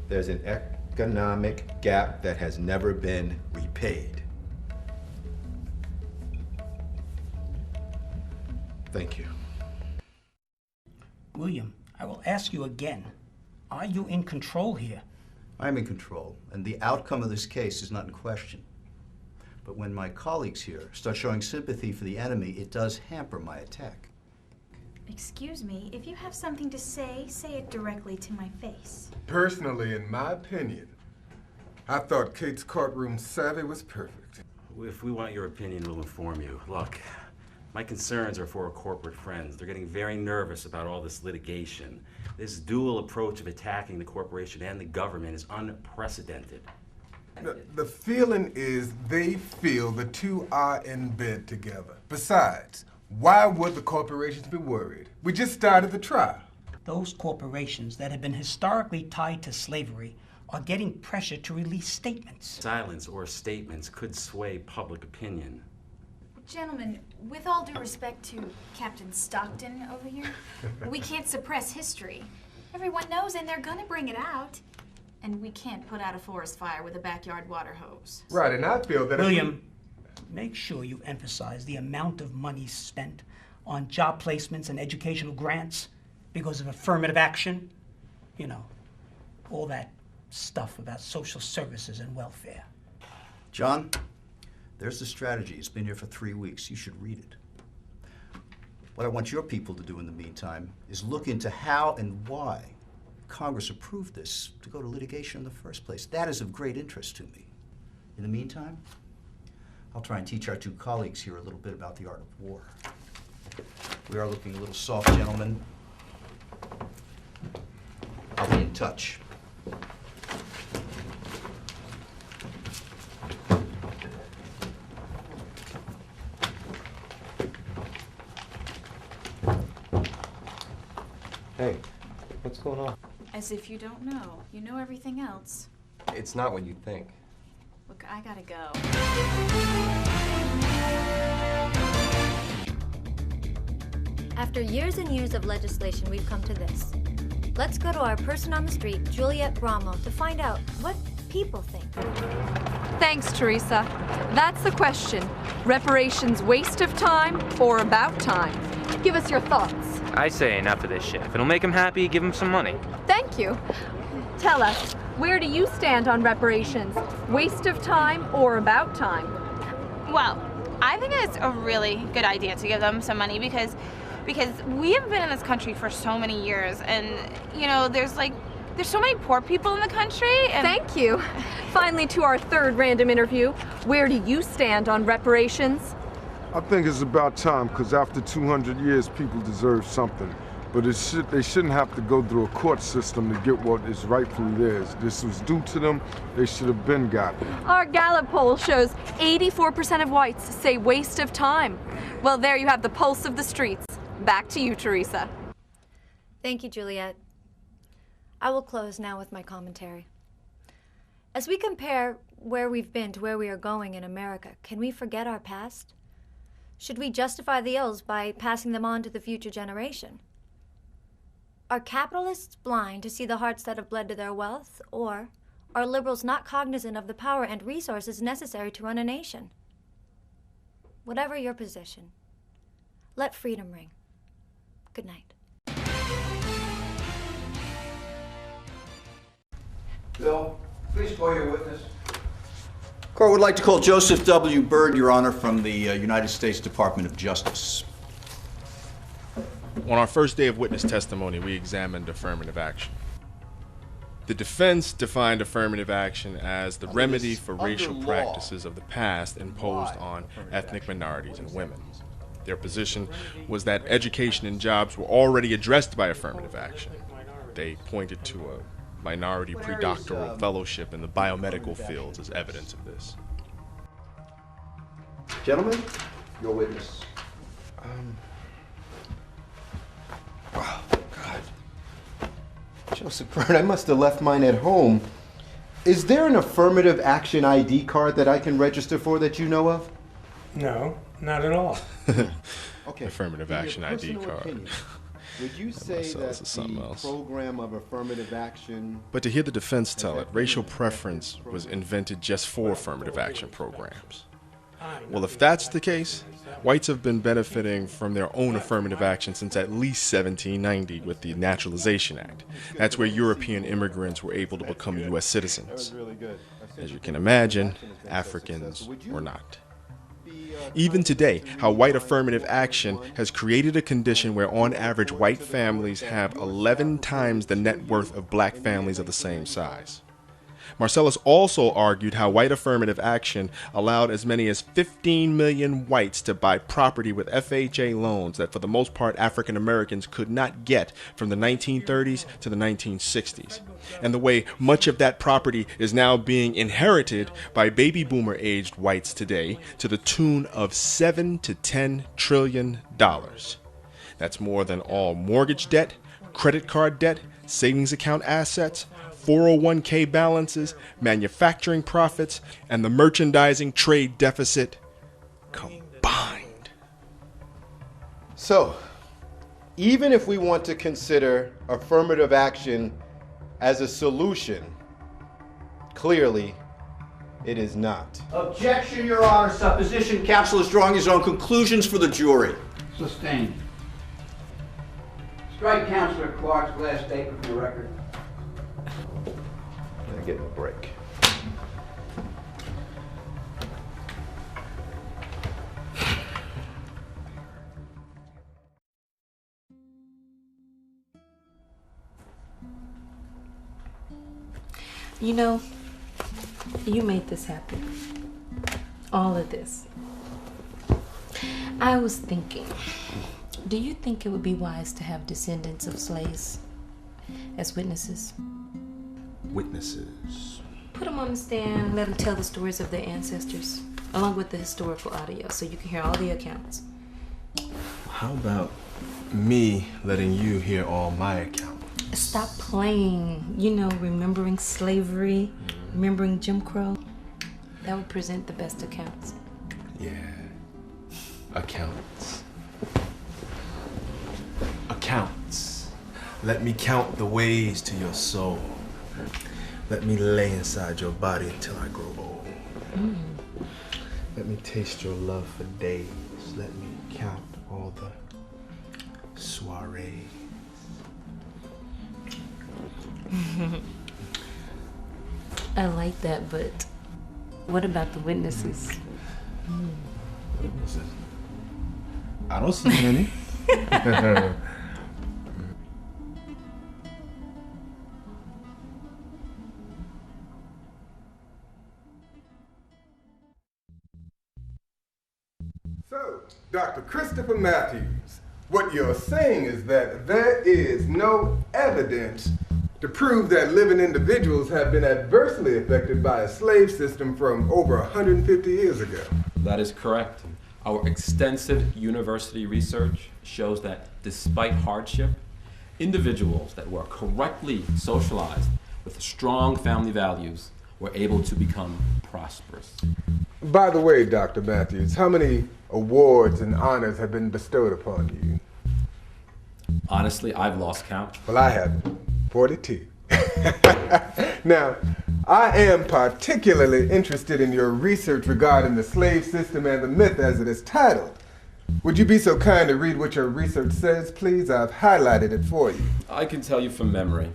There's an economic gap that has never been repaid. Thank you. William, I will ask you again. Are you in control here? I'm in control, and the outcome of this case is not in question. But when my colleagues here start showing sympathy for the enemy, it does hamper my attack. Excuse me, if you have something to say, say it directly to my face. Personally, in my opinion, I thought Kate's courtroom savvy was perfect. If we want your opinion, we'll inform you. Look, my concerns are for our corporate friends. They're getting very nervous about all this litigation. This dual approach of attacking the corporation and the government is unprecedented. The feeling is they feel the two are in bed together. Besides, why would the corporations be worried? We just started the trial. Those corporations that have been historically tied to slavery are getting pressure to release statements. Silence or statements could sway public opinion. Gentlemen, with all due respect to Captain Stockton over here, we can't suppress history. Everyone knows and they're gonna bring it out. And we can't put out a forest fire with a backyard water hose. Right, and I feel that William, make sure you emphasize the amount of money spent on job placements and educational grants because of affirmative action. You know, all that stuff about social services and welfare. John, there's the strategy. It's been here for 3 weeks. You should read it. What I want your people to do in the meantime is look into how and why Congress approved this to go to litigation in the first place. That is of great interest to me. In the meantime, I'll try and teach our two colleagues here a little bit about the art of war. We are looking a little soft, gentlemen. I'll be in touch. Hey, what's going on? As if you don't know. You know everything else. It's not what you think. Look, I gotta go. After years and years of legislation, we've come to this. Let's go to our person on the street, Juliet Bramo, to find out what people think. Thanks, Teresa. That's the question. Reparations waste of time or about time? Give us your thoughts. I say enough of this shit. If it'll make him happy, give him some money. Thank you. Tell us, where do you stand on reparations? Waste of time or about time? Well, I think it's a really good idea to give them some money because we have been in this country for so many years, and you know, there's so many poor people in the country. And Thank you. Finally, to our third random interview. Where do you stand on reparations? I think it's about time, because after 200 years, people deserve something. But they shouldn't have to go through a court system to get what is rightfully theirs. This was due to them. They should have been gotten. Our Gallup poll shows 84% of whites say waste of time. Well, there you have the pulse of the streets. Back to you, Teresa. Thank you, Juliet. I will close now with my commentary. As we compare where we've been to where we are going in America, can we forget our past? Should we justify the ills by passing them on to the future generation? Are capitalists blind to see the hearts that have bled to their wealth, or Are liberals not cognizant of the power and resources necessary to run a nation? Whatever your position, let freedom ring. Good night. Bill, please call your witness. Court would like to call Joseph W. Byrd, Your Honor, from the United States Department of Justice. On our first day of witness testimony, we examined affirmative action. The defense defined affirmative action as the remedy for racial practices of the past imposed on ethnic minorities and women. Their position was that education and jobs were already addressed by affirmative action. They pointed to a minority predoctoral fellowship in the biomedical fields as evidence of this. Gentlemen, your witness. Oh, God. Joseph Byrd, I must have left mine at home. Is there an affirmative action ID card that I can register for that you know of? No, not at all. Okay. Affirmative action ID card. Would you say that the program of affirmative action... But to hear the defense tell it, racial preference was invented just for affirmative action programs. Well, if that's the case, whites have been benefiting from their own affirmative action since at least 1790 with the Naturalization Act. That's where European immigrants were able to become U.S. citizens. As you can imagine, Africans were not. Even today, how white affirmative action has created a condition where on average white families have 11 times the net worth of black families of the same size. Marcellus also argued how white affirmative action allowed as many as 15 million whites to buy property with FHA loans that for the most part African Americans could not get from the 1930s to the 1960s, and the way much of that property is now being inherited by baby boomer aged whites today to the tune of $7 to $10 trillion. That's more than all mortgage debt, credit card debt, savings account assets, 401k balances, manufacturing profits, and the merchandising trade deficit combined. So, even if we want to consider affirmative action as a solution, clearly it is not. Objection, Your Honor. Supposition. Counsel is drawing his own conclusions for the jury. Sustained. Strike Counselor Clark's last statement from the record. I'm getting a break. You know, you made this happen. All of this. I was thinking, do you think it would be wise to have descendants of slaves as witnesses? Witnesses. Put them on the stand, let them tell the stories of their ancestors, along with the historical audio, so you can hear all the accounts. How about me letting you hear all my accounts? Stop playing. You know, remembering slavery, remembering Jim Crow. That would present the best accounts. Yeah. Accounts. Accounts. Let me count the ways to your soul. Let me lay inside your body until I grow old. Let me taste your love for days. Let me count all the soirees. I like that, but what about the witnesses? Witnesses? I don't see any. So, Dr. Christopher Matthews, what you're saying is that there is no evidence to prove that living individuals have been adversely affected by a slave system from over 150 years ago. That is correct. Our extensive university research shows that despite hardship, individuals that were correctly socialized with strong family values were able to become prosperous. By the way, Dr. Matthews, how many awards and honors have been bestowed upon you? Honestly, I've lost count. Well, I haven't. 42. Now, I am particularly interested in your research regarding the slave system and the myth as it is titled. Would you be so kind to read what your research says, please? I've highlighted it for you. I can tell you from memory.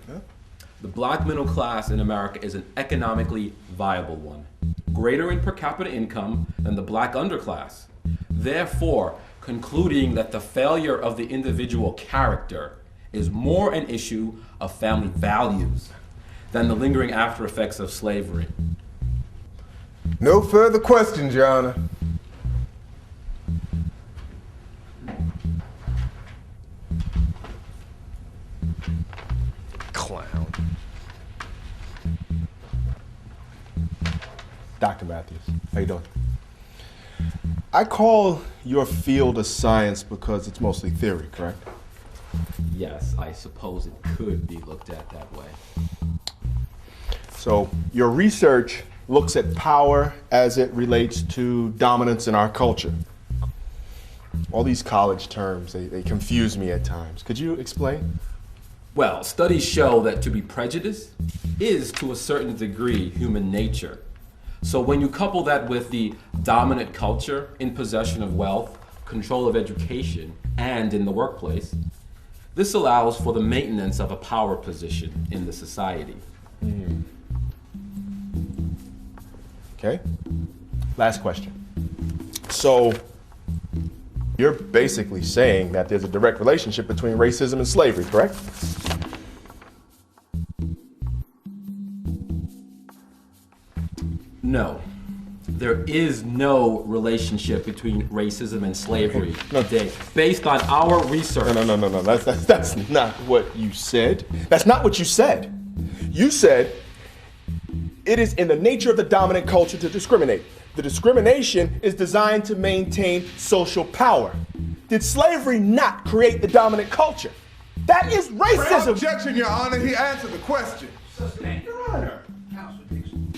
The black middle class in America is an economically viable one, greater in per capita income than the black underclass. Therefore, concluding that the failure of the individual character is more an issue of family values than the lingering after effects of slavery. No further questions, Your Honor. Clown. Dr. Matthews, how you doing? I call your field of science because it's mostly theory, correct? Yes, I suppose it could be looked at that way. So your research looks at power as it relates to dominance in our culture. All these college terms, they confuse me at times. Could you explain? Well, studies show that to be prejudiced is to a certain degree human nature. So when you couple that with the dominant culture in possession of wealth, control of education, and in the workplace, this allows for the maintenance of a power position in the society. Okay. Last question. So you're basically saying that there's a direct relationship between racism and slavery, correct? No. There is no relationship between racism and slavery today, based on our research. No. That's not what you said. That's not what you said. You said it is in the nature of the dominant culture to discriminate. The discrimination is designed to maintain social power. Did slavery not create the dominant culture? That is racism. Objection, Your Honor. He answered the question. Sustained. Your Honor. Counsel Dixon.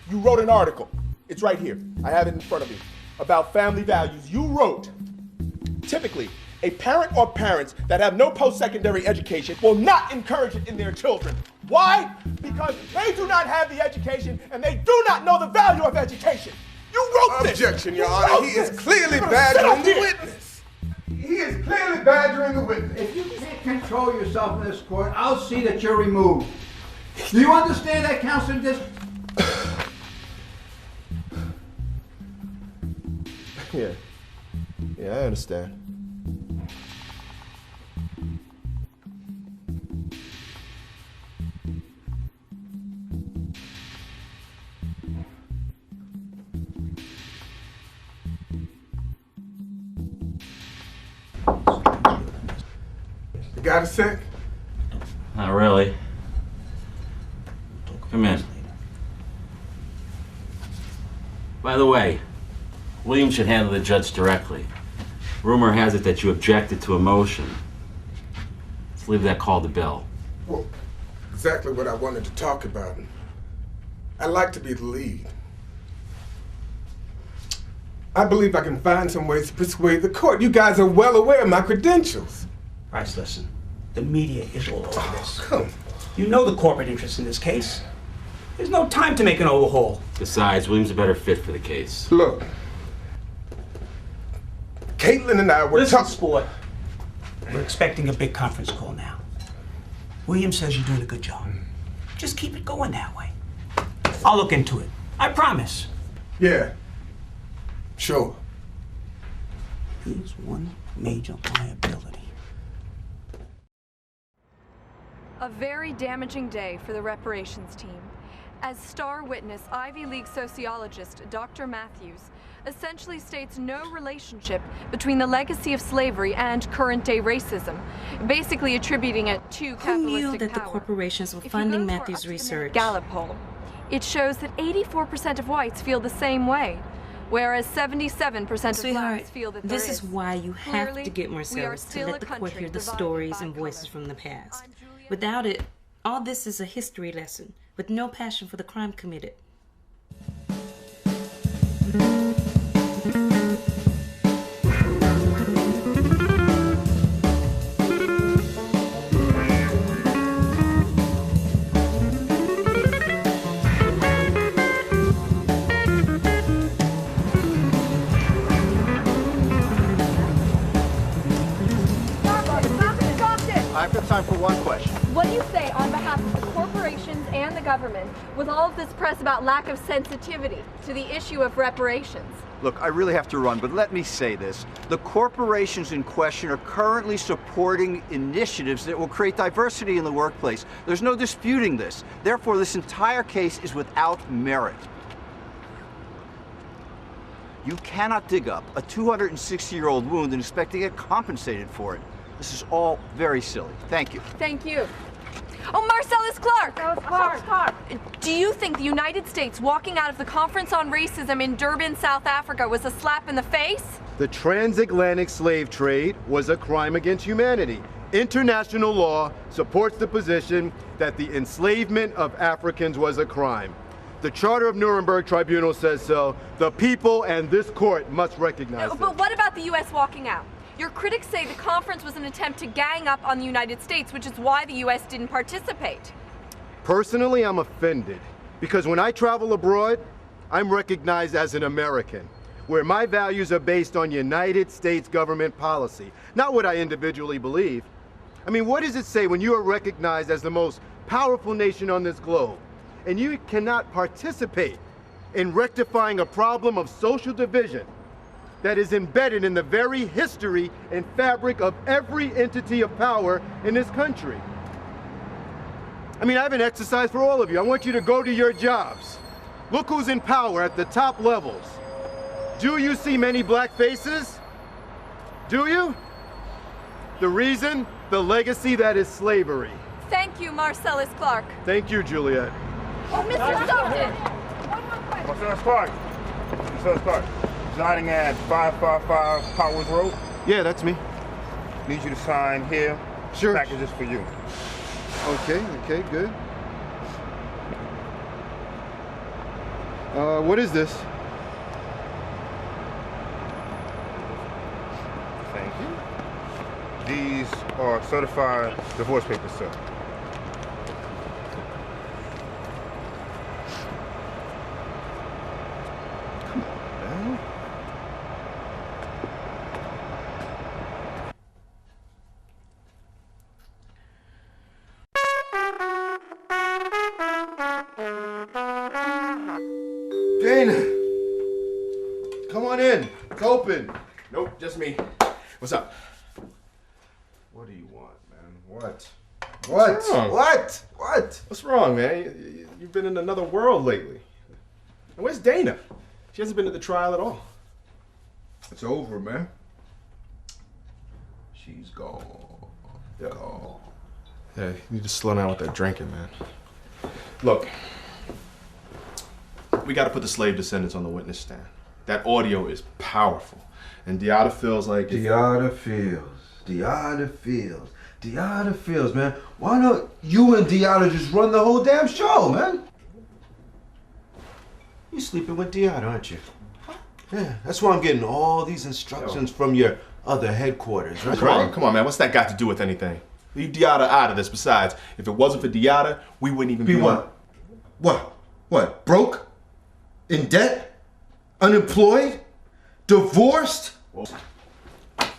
You wrote an article. It's right here. I have it in front of me. About family values. You wrote, typically, a parent or parents that have no post-secondary education will not encourage it in their children. Why? Because they do not have the education and they do not know the value of education. You wrote this. Objection, Your Honor. He is clearly badgering the witness. He is clearly badgering the witness. If you can't control yourself in this court, I'll see that you're removed. Do you understand that, Counselor Dixon? Yeah, I understand. You got a sec? Not really. Come in. By the way, William should handle the judge directly. Rumor has it that you objected to a motion. Let's leave that call to Bill. Well, exactly what I wanted to talk about. I'd like to be the lead. I believe I can find some ways to persuade the court. You guys are well aware of my credentials. Bryce, listen. The media is all over this. Come on. You know the corporate interest in this case. There's no time to make an overhaul. Besides, William's a better fit for the case. Look, Caitlin and I were Listen, sport. We're expecting a big conference call now. William says you're doing a good job. Just keep it going that way. I'll look into it. I promise. Yeah. Sure. Here's one major liability. A very damaging day for the reparations team, as star witness Ivy League sociologist Dr. Matthews essentially states no relationship between the legacy of slavery and current-day racism, basically attributing it to capitalistic Who knew that the power. corporations were If you funding go to our Matthews' up-to-the-minute research? Gallup poll, it shows that 84% of whites feel the same way, whereas 77% of Sweetheart, blacks feel that this there is why you have Clearly, to get we are Marcellus to still let a the court country hear the divided stories by and voices color. from the past. Without it, all this is a history lesson with no passion for the crime committed. time for one question. What do you say on behalf of the corporations and the government with all of this press about lack of sensitivity to the issue of reparations? Look, I really have to run, but let me say this. The corporations in question are currently supporting initiatives that will create diversity in the workplace. There's no disputing this. Therefore, this entire case is without merit. You cannot dig up a 260-year-old wound and expect to get compensated for it. This is all very silly. Thank you. Thank you. Oh, Marcellus Clark! Clark. Do you think the United States walking out of the Conference on Racism in Durban, South Africa was a slap in the face? The transatlantic slave trade was a crime against humanity. International law supports the position that the enslavement of Africans was a crime. The Charter of Nuremberg Tribunal says so. The people and this court must recognize it. But what about the U.S. walking out? Your critics say the conference was an attempt to gang up on the United States, which is why the U.S. didn't participate. Personally, I'm offended because when I travel abroad, I'm recognized as an American, where my values are based on United States government policy, not what I individually believe. I mean, what does it say when you are recognized as the most powerful nation on this globe, and you cannot participate in rectifying a problem of social division that is embedded in the very history and fabric of every entity of power in this country? I mean, I have an exercise for all of you. I want you to go to your jobs. Look who's in power at the top levels. Do you see many black faces? Do you? The reason? The legacy that is slavery. Thank you, Marcellus Clark. Thank you, Juliet. Oh, Mr. Stockton! Marcellus Clark. Marcellus Clark. Residing at 555 Howard Road. Yeah, that's me. Need you to sign here. Sure. Package is for you. Okay, good. What is this? Thank you. These are certified divorce papers, sir. Dana! Come on in. It's open. Nope, just me. What's up? What do you want, man? What? What's wrong? What? What? What's wrong, man? You've been in another world lately. And where's Dana? She hasn't been to the trial at all. It's over, man. She's gone. Gone. Yeah, you need to slow down with that drinking, man. Look, we got to put the slave descendants on the witness stand. That audio is powerful. And Deotta feels like... Deotta feels, man. Why don't you and Deotta just run the whole damn show, man? You sleeping with Deotta, aren't you? Yeah, that's why I'm getting all these instructions from your other headquarters, right? Come on, man. What's that got to do with anything? Leave Deotta out of this. Besides, if it wasn't for Deotta, we wouldn't even be what? What? Broke? In debt? Unemployed? Divorced?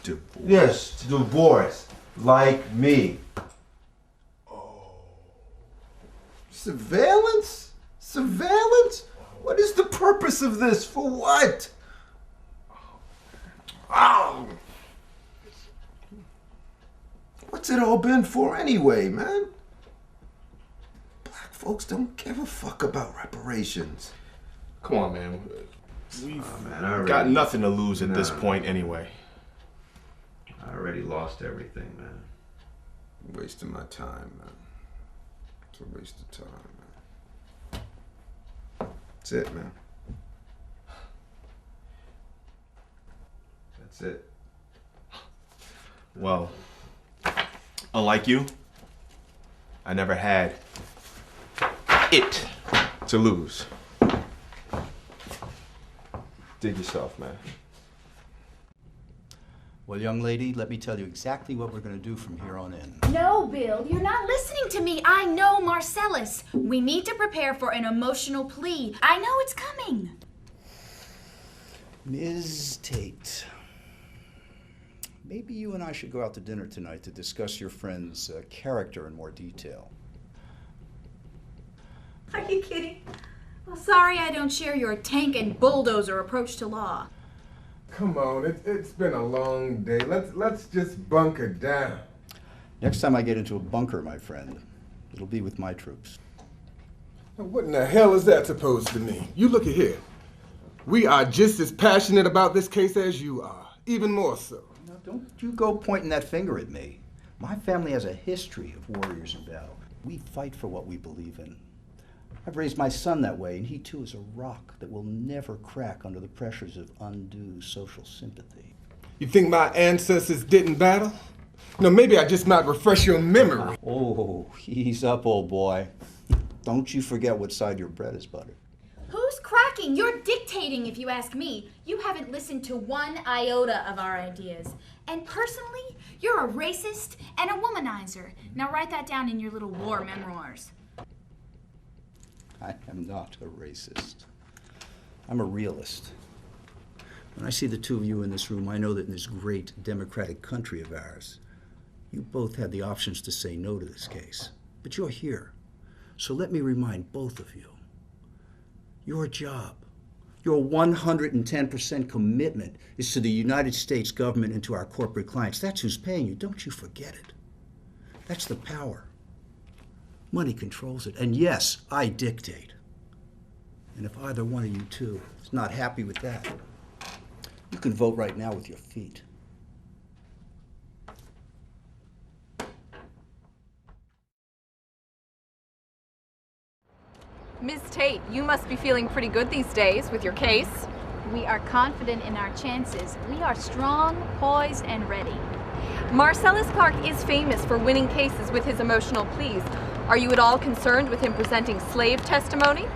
Divorced? Yes, divorced. Like me. Surveillance? Surveillance? What is the purpose of this? For what? Oh. What's it all been for anyway, man? Black folks don't give a fuck about reparations. Come on, man. We've got nothing to lose at this point anyway. I already lost everything, man. Wasting my time, man. It's a waste of time, man. That's it, man. That's it. Well, unlike you, I never had it to lose. Dig yourself, man. Well, young lady, let me tell you exactly what we're going to do from here on in. No, Bill, you're not listening to me. I know Marcellus. We need to prepare for an emotional plea. I know it's coming. Ms. Tate, Maybe you and I should go out to dinner tonight to discuss your friend's character in more detail. Are you kidding? Well, sorry I don't share your tank and bulldozer approach to law. Come on, it's been a long day. Let's just bunker down. Next time I get into a bunker, my friend, it'll be with my troops. Now, what in the hell is that supposed to mean? You look at here. We are just as passionate about this case as you are, even more so. Now, don't you go pointing that finger at me. My family has a history of warriors in battle. We fight for what we believe in. I've raised my son that way, and he too is a rock that will never crack under the pressures of undue social sympathy. You think my ancestors didn't battle? No, maybe I just might refresh your memory. Oh, ease up, old boy. Don't you forget what side your bread is buttered. Who's cracking? You're dictating, if you ask me. You haven't listened to one iota of our ideas. And personally, you're a racist and a womanizer. Now write that down in your little war memoirs. I am not a racist. I'm a realist. When I see the two of you in this room, I know that in this great democratic country of ours, you both had the options to say no to this case. But you're here. So let me remind both of you, your job, your 110% commitment is to the United States government and to our corporate clients. That's who's paying you. Don't you forget it. That's the power. Money controls it. And yes, I dictate. And if either one of you two is not happy with that, you can vote right now with your feet. Ms. Tate, you must be feeling pretty good these days with your case. We are confident in our chances. We are strong, poised, and ready. Marcellus Clark is famous for winning cases with his emotional pleas. Are you at all concerned with him presenting slave testimony?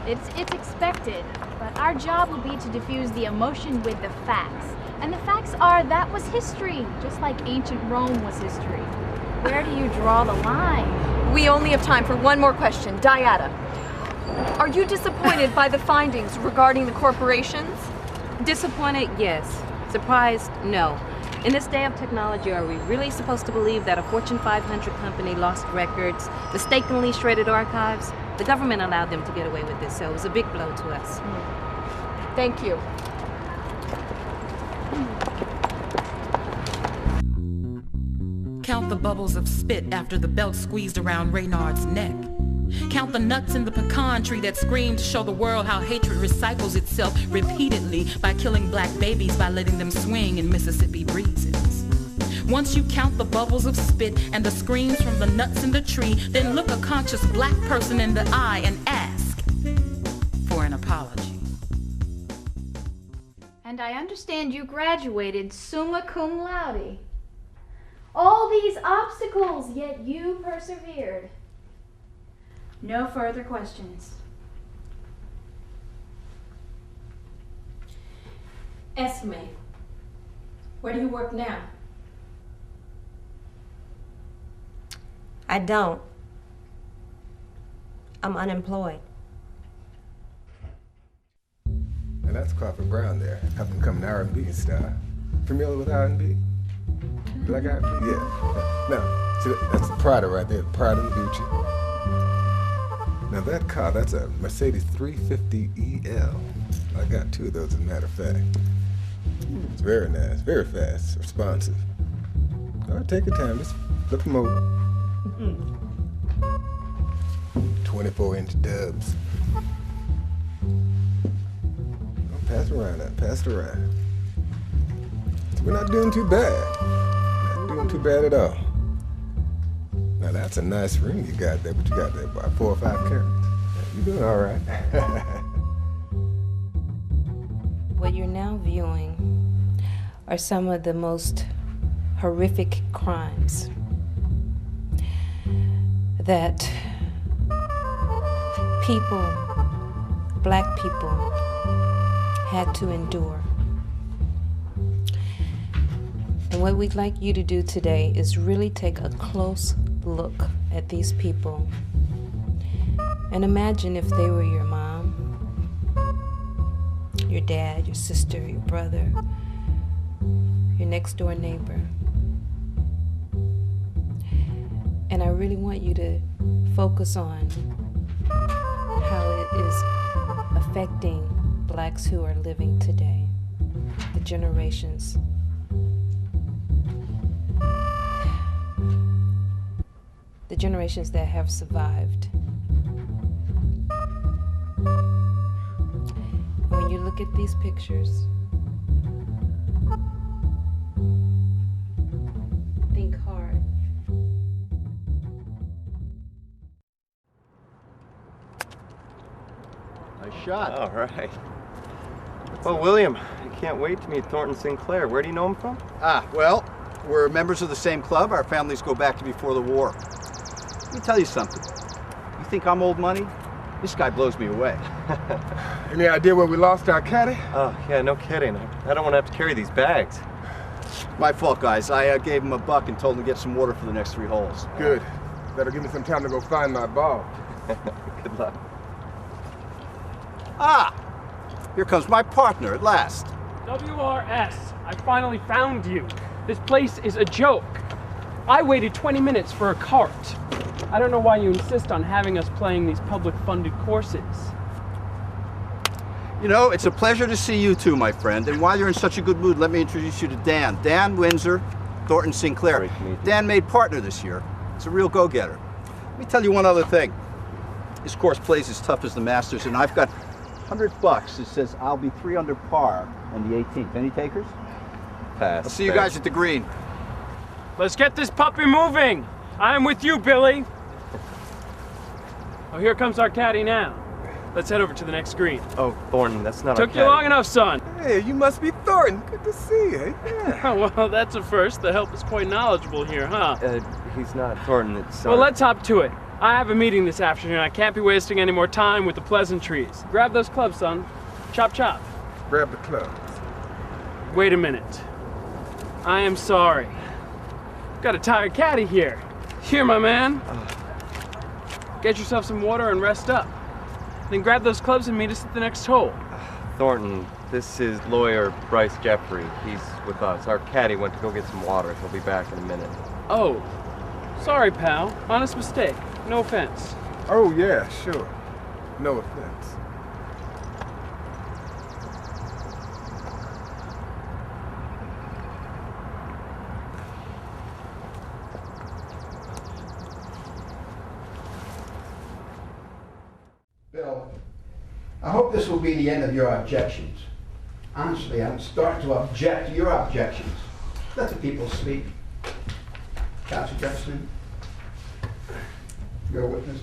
It's expected, but our job will be to diffuse the emotion with the facts. And the facts are that was history, just like ancient Rome was history. Where do you draw the line? We only have time for one more question. Diana, are you disappointed by the findings regarding the corporations? Disappointed, yes. Surprised, no. In this day of technology, are we really supposed to believe that a Fortune 500 company lost records, mistakenly shredded archives? The government allowed them to get away with this, so it was a big blow to us. Thank you. Count the bubbles of spit after the belt squeezed around Reynard's neck. Count the nuts in the pecan tree that screamed to show the world how hatred recycles itself repeatedly by killing black babies by letting them swing in Mississippi breezes. Once you count the bubbles of spit and the screams from the nuts in the tree, then look a conscious black person in the eye and ask for an apology. And I understand you graduated summa cum laude. All these obstacles, yet you persevered. No further questions. Esme, where do you work now? I don't. I'm unemployed. And that's Crawford Brown there, up and coming R&B star. Familiar with R&B? Black R&B? Yeah. Now, see, that's the Prada right there, Prada and Gucci. Now that car, that's a Mercedes 350 EL. I got two of those, as a matter of fact. It's very nice, very fast, responsive. All right, take your time, just flip them over. 24-inch dubs. Pass it around now, pass it around. So we're not doing too bad. Not doing too bad at all. Now that's a nice ring you got there, but you got there by 4 or 5 carats. You're doing all right. What you're now viewing are some of the most horrific crimes that people, black people, had to endure. And what we'd like you to do today is really take a close look at these people and imagine if they were your mom, your dad, your sister, your brother, your next door neighbor. And I really want you to focus on how it is affecting blacks who are living today, the generations. The generations that have survived. When you look at these pictures, think hard. Nice shot. All right. Well, William, I can't wait to meet Thornton Sinclair. Where do you know him from? Well, we're members of the same club. Our families go back to before the war. Let me tell you something. You think I'm old money? This guy blows me away. Any idea where we lost our caddy? Oh, yeah, no kidding. I don't want to have to carry these bags. My fault, guys. I gave him $1 and told him to get some water for the next 3 holes. Good. That'll give me some time to go find my ball. Good luck. Ah! Here comes my partner at last. WRS, I finally found you. This place is a joke. I waited 20 minutes for a cart. I don't know why you insist on having us playing these public-funded courses. You know, it's a pleasure to see you too, my friend. And while you're in such a good mood, let me introduce you to Dan. Dan Windsor, Thornton Sinclair. Great to meet you. Dan made partner this year. It's a real go-getter. Let me tell you one other thing. This course plays as tough as the Masters, and I've got $100. It says I'll be 3 under par on the 18th. Any takers? Pass. I'll see you guys at the green. Let's get this puppy moving. I'm with you, Billy. Oh, here comes our caddy now. Let's head over to the next green. Oh, Thornton, that's not Took you long enough, son. Hey, you must be Thornton. Good to see you. Yeah. Well, that's a first. The help is quite knowledgeable here, huh? He's not Thornton, it's... Well, let's hop to it. I have a meeting this afternoon. I can't be wasting any more time with the pleasantries. Grab those clubs, son. Chop, chop. Grab the clubs. Wait a minute. I am sorry. Got a tired caddy here. Here, my man. Get yourself some water and rest up. Then grab those clubs and meet us at the next hole. Thornton, this is lawyer Bryce Jeffrey. He's with us. Our caddy went to go get some water. He'll be back in a minute. Oh, sorry, pal. Honest mistake. No offense. Oh, yeah, sure. No offense. Bill, I hope this will be the end of your objections. Honestly, I'm starting to object to your objections. Let the people speak. Counsel Jefferson, you're a witness.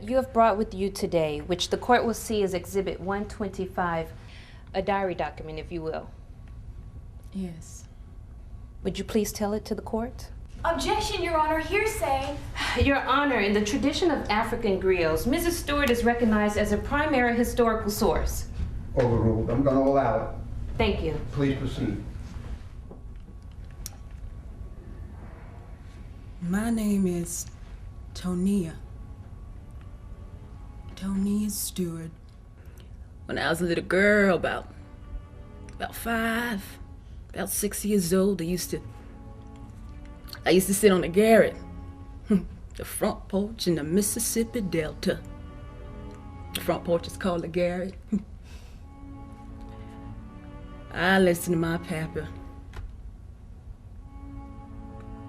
You have brought with you today, which the court will see as Exhibit 125, a diary document, if you will. Yes. Would you please tell it to the court? Objection, Your Honor. Hearsay. Your Honor, in the tradition of African griots, Mrs. Stewart is recognized as a primary historical source. Overruled. I'm going to allow it. Thank you. Please proceed. My name is Tonia. Tonia Stewart. When I was a little girl, about 5, about 6 years old, I used to sit on the garret, the front porch in the Mississippi Delta. The front porch is called the garret. I listened to my papa,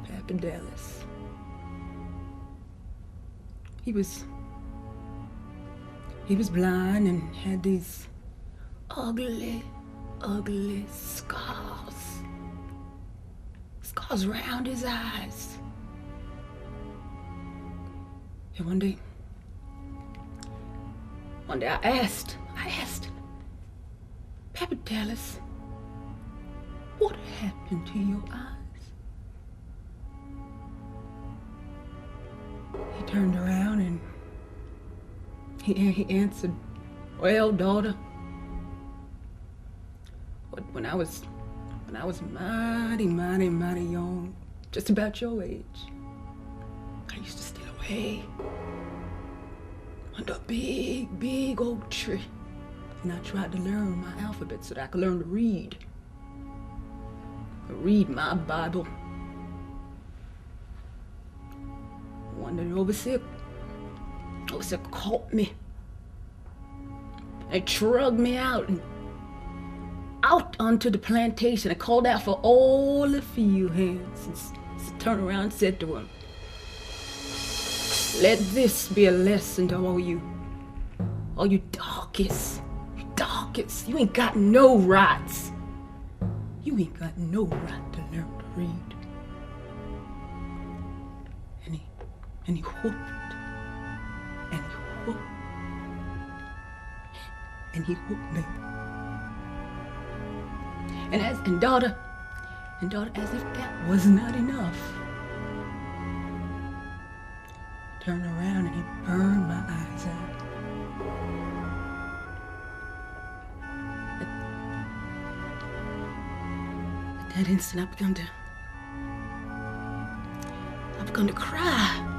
Papa Dallas. He was blind and had these ugly, ugly scars. Scars around his eyes. And one day I asked, Papa Dallas, what happened to your eyes? He turned around and he answered, well, daughter, when I was mighty young, just about your age, I used to steal away under a big oak tree. And I tried to learn my alphabet so that I could learn to read. read my Bible. One day the overseer caught me. They drugged me out onto the plantation and called out for all the field hands and turned around and said to them, "Let this be a lesson to all you darkies. You ain't got no rights. You ain't got no right to learn to read." And he whooped. And he whooped me. And daughter, as if that was not enough, turned around and he burned my eyes out. At that instant, I begun to cry.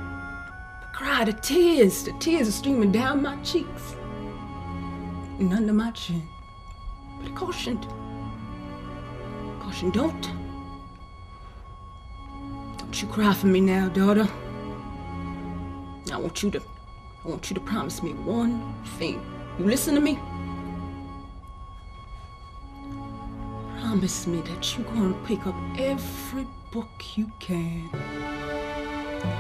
The tears are streaming down my cheeks and under my chin. But he cautioned, don't you cry for me now, daughter. I want you to promise me one thing. You listen to me? Promise me that you're gonna pick up every book you can.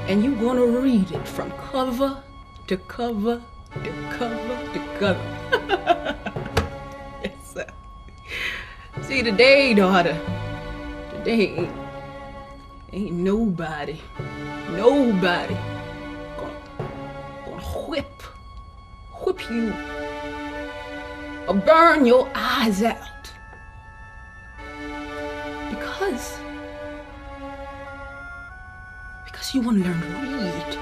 And you're gonna read it from cover to cover to cover to cover. Yes, sir. See, today, daughter, today ain't nobody gonna whip you or burn your eyes out. Because you want to learn to read.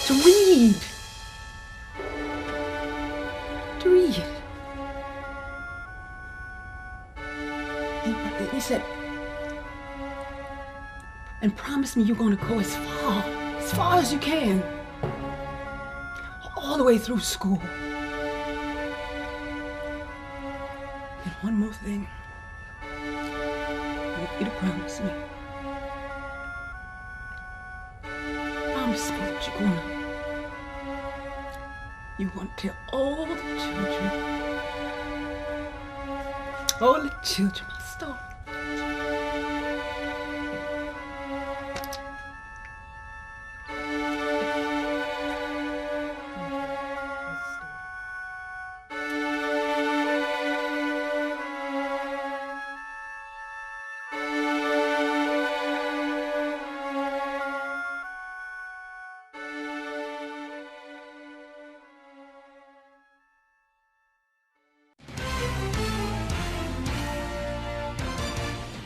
To read. And he said, and promise me you're going to go as far as you can. All the way through school. And one more thing. I want you to promise me. Promise me that you're gonna tell all the children my story.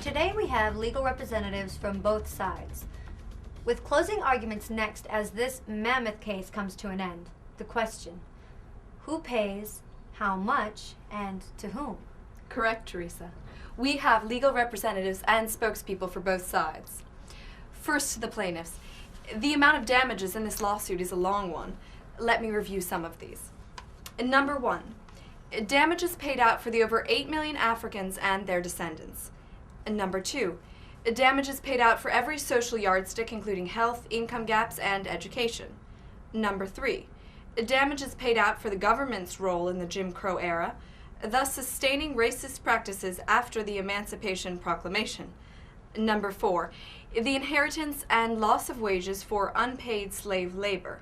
Today we have legal representatives from both sides. With closing arguments next as this mammoth case comes to an end, the question, who pays, how much, and to whom? Correct, Teresa. We have legal representatives and spokespeople for both sides. First to the plaintiffs. The amount of damages in this lawsuit is a long one. Let me review some of these. Number 1, damages paid out for the over 8 million Africans and their descendants. And number 2, damages paid out for every social yardstick including health, income gaps, and education. Number 3, damages paid out for the government's role in the Jim Crow era, thus sustaining racist practices after the Emancipation Proclamation. Number 4, the inheritance and loss of wages for unpaid slave labor.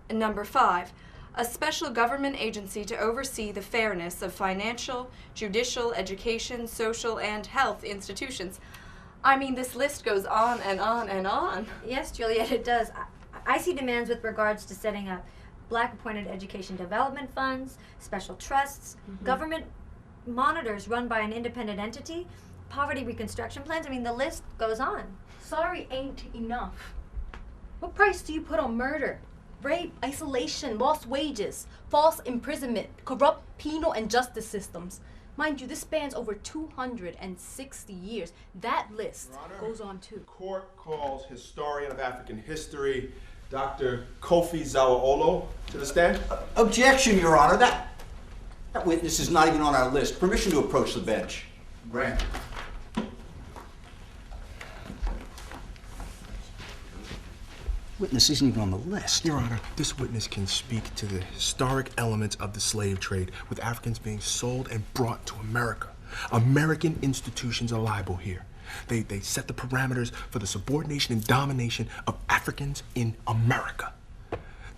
Number 5, a special government agency to oversee the fairness of financial, judicial, education, social, and health institutions. I mean, this list goes on and on and on. Yes, Juliet, it does. I see demands with regards to setting up Black-appointed education development funds, special trusts, government monitors run by an independent entity, poverty reconstruction plans. I mean, the list goes on. Sorry ain't enough. What price do you put on murder? Rape, isolation, lost wages, false imprisonment, corrupt penal and justice systems. Mind you, this spans over 260 years. That list goes on too. The court calls historian of African history, Dr. Kofi Zawaolo, to the stand. Objection, Your Honor. That witness is not even on our list. Permission to approach the bench. Grant. witness isn't even on the list. Your Honor, this witness can speak to the historic elements of the slave trade, with Africans being sold and brought to America. American institutions are liable here. They set the parameters for the subordination and domination of Africans in America.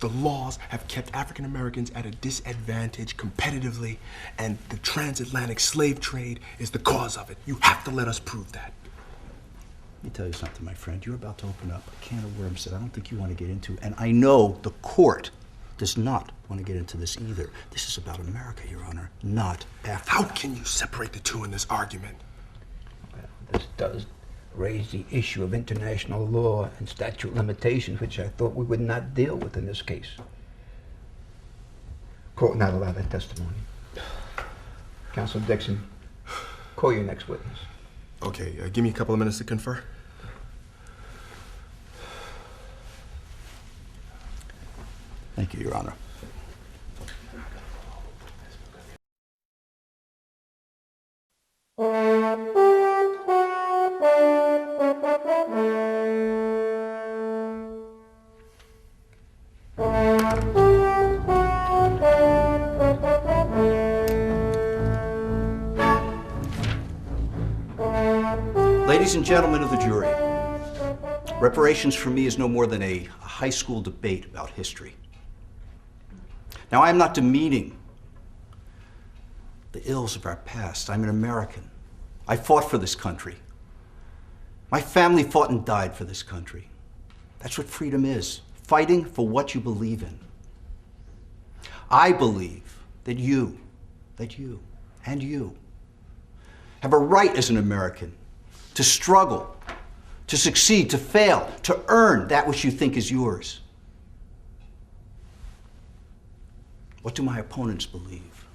The laws have kept African Americans at a disadvantage competitively, and the transatlantic slave trade is the cause of it. You have to let us prove that. Let me tell you something, my friend. You're about to open up a can of worms that I don't think you want to get into, and I know the court does not want to get into this either. This is about America, Your Honor, not Africa. How can you separate the two in this argument? This does raise the issue of international law and statute of limitations, which I thought we would not deal with in this case. Court not allow that testimony. Counsel Dixon, call your next witness. Okay, give me a couple of minutes to confer. Thank you, Your Honor. Ladies and gentlemen of the jury, reparations for me is no more than a high school debate about history. Now, I am not demeaning the ills of our past. I'm an American. I fought for this country. My family fought and died for this country. That's what freedom is, fighting for what you believe in. I believe that you and you have a right as an American to struggle, to succeed, to fail, to earn that which you think is yours. What do my opponents believe?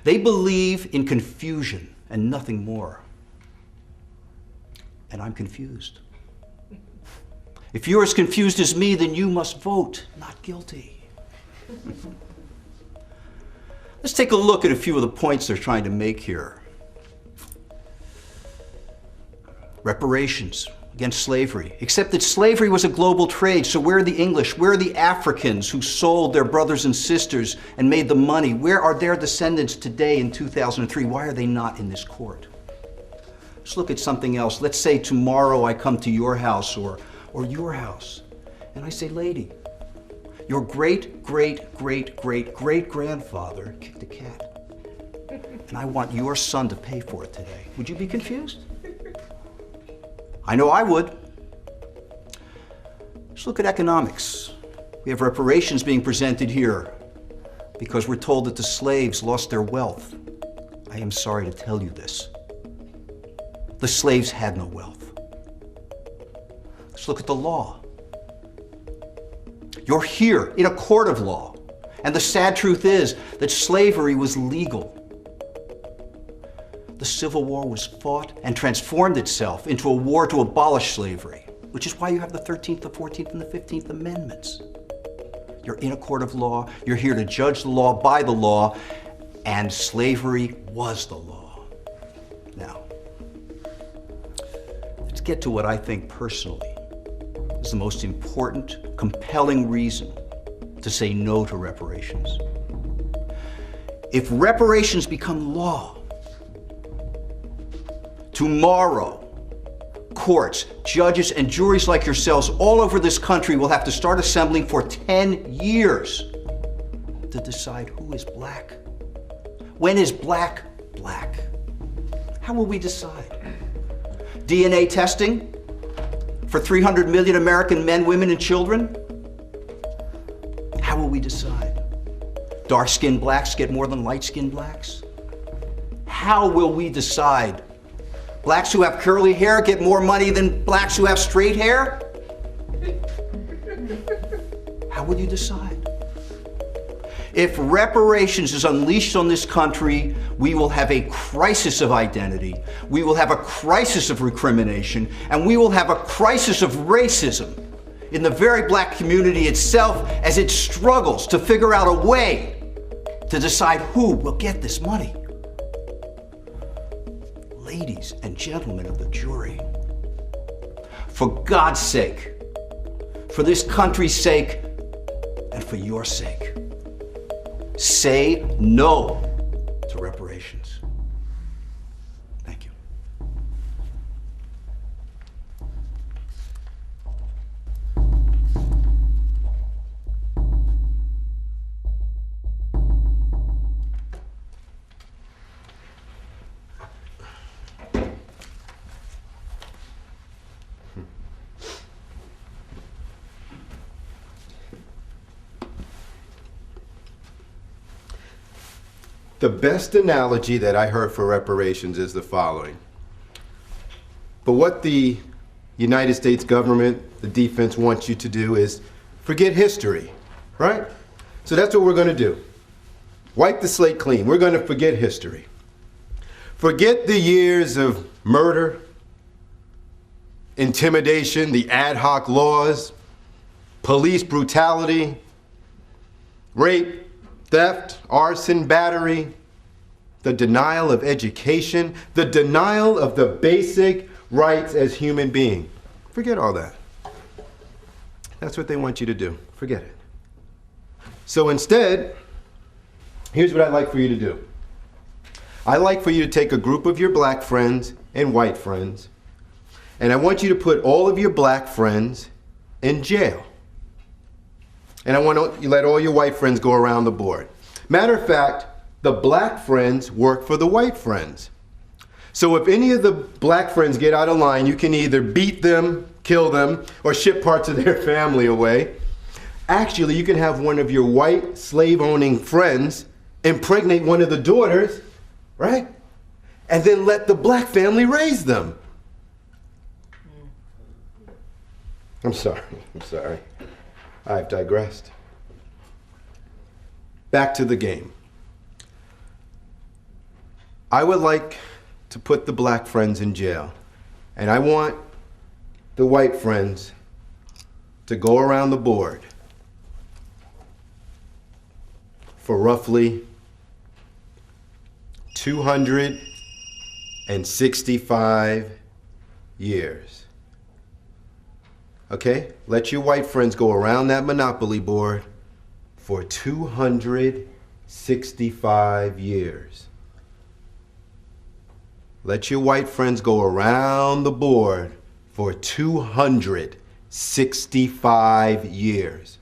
They believe in confusion and nothing more. And I'm confused. If you're as confused as me, then you must vote not guilty. Let's take a look at a few of the points they're trying to make here. Reparations against slavery, except that slavery was a global trade, so where are the English? Where are the Africans who sold their brothers and sisters and made the money? Where are their descendants today in 2003? Why are they not in this court? Let's look at something else. Let's say tomorrow I come to your house or your house, and I say, lady, your great-great-great-great-great-grandfather kicked a cat, and I want your son to pay for it today. Would you be confused? I know I would. Let's look at economics. We have reparations being presented here because we're told that the slaves lost their wealth. I am sorry to tell you this. The slaves had no wealth. Let's look at the law. You're here in a court of law, and the sad truth is that slavery was legal. The Civil War was fought and transformed itself into a war to abolish slavery, which is why you have the 13th, the 14th, and the 15th Amendments. You're in a court of law, you're here to judge the law by the law, and slavery was the law. Now, let's get to what I think personally is the most important, compelling reason to say no to reparations. If reparations become law, tomorrow, courts, judges, and juries like yourselves all over this country will have to start assembling for 10 years to decide who is black. When is black black? How will we decide? DNA testing for 300 million American men, women, and children? How will we decide? Dark-skinned blacks get more than light-skinned blacks? How will we decide? Blacks who have curly hair get more money than blacks who have straight hair? How will you decide? If reparations is unleashed on this country, we will have a crisis of identity, we will have a crisis of recrimination, and we will have a crisis of racism in the very black community itself as it struggles to figure out a way to decide who will get this money. Ladies and gentlemen of the jury, for God's sake, For this country's sake and for your sake. Say no to reparations. Thank you. The best analogy that I heard for reparations is the following. But what the United States government, the defense wants you to do is forget history, right? So that's what we're going to do. Wipe the slate clean. We're going to forget history. Forget the years of murder, intimidation, the ad hoc laws, police brutality, rape, theft, arson, battery, the denial of education, the denial of the basic rights as human beings. Forget all that. That's what they want you to do. Forget it. So instead, here's what I'd like for you to do. I'd like for you to take a group of your black friends and white friends, and I want you to put all of your black friends in jail. And I want to let all your white friends go around the board. Matter of fact, the black friends work for the white friends. So if any of the black friends get out of line, you can either beat them, kill them, or ship parts of their family away. Actually, you can have one of your white slave-owning friends impregnate one of the daughters, right? And then let the black family raise them. I'm sorry. I've digressed. Back to the game. I would like to put the black friends in jail, and I want the white friends to go around the board for roughly 265 years. Okay? Let your white friends go around that monopoly board for 265 years. Let your white friends go around the board for 265 years.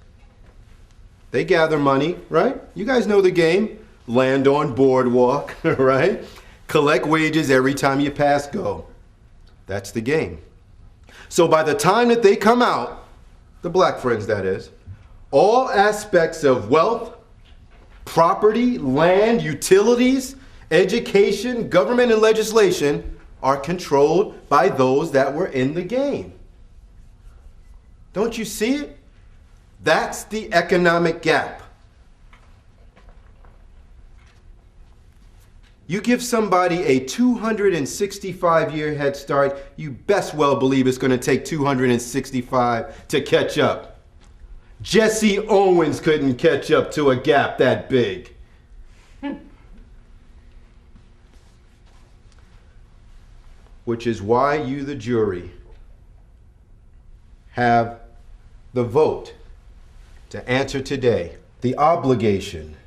They gather money, right? You guys know the game. Land on boardwalk, right? Collect wages every time you pass go. That's the game. So by the time that they come out, the black friends that is, all aspects of wealth, property, land, utilities, education, government, and legislation are controlled by those that were in the game. Don't you see it? That's the economic gap. You give somebody a 265-year head start, you best well believe it's going to take 265 to catch up. Jesse Owens couldn't catch up to a gap that big. Which is why you, the jury, have the vote to answer today, the obligation,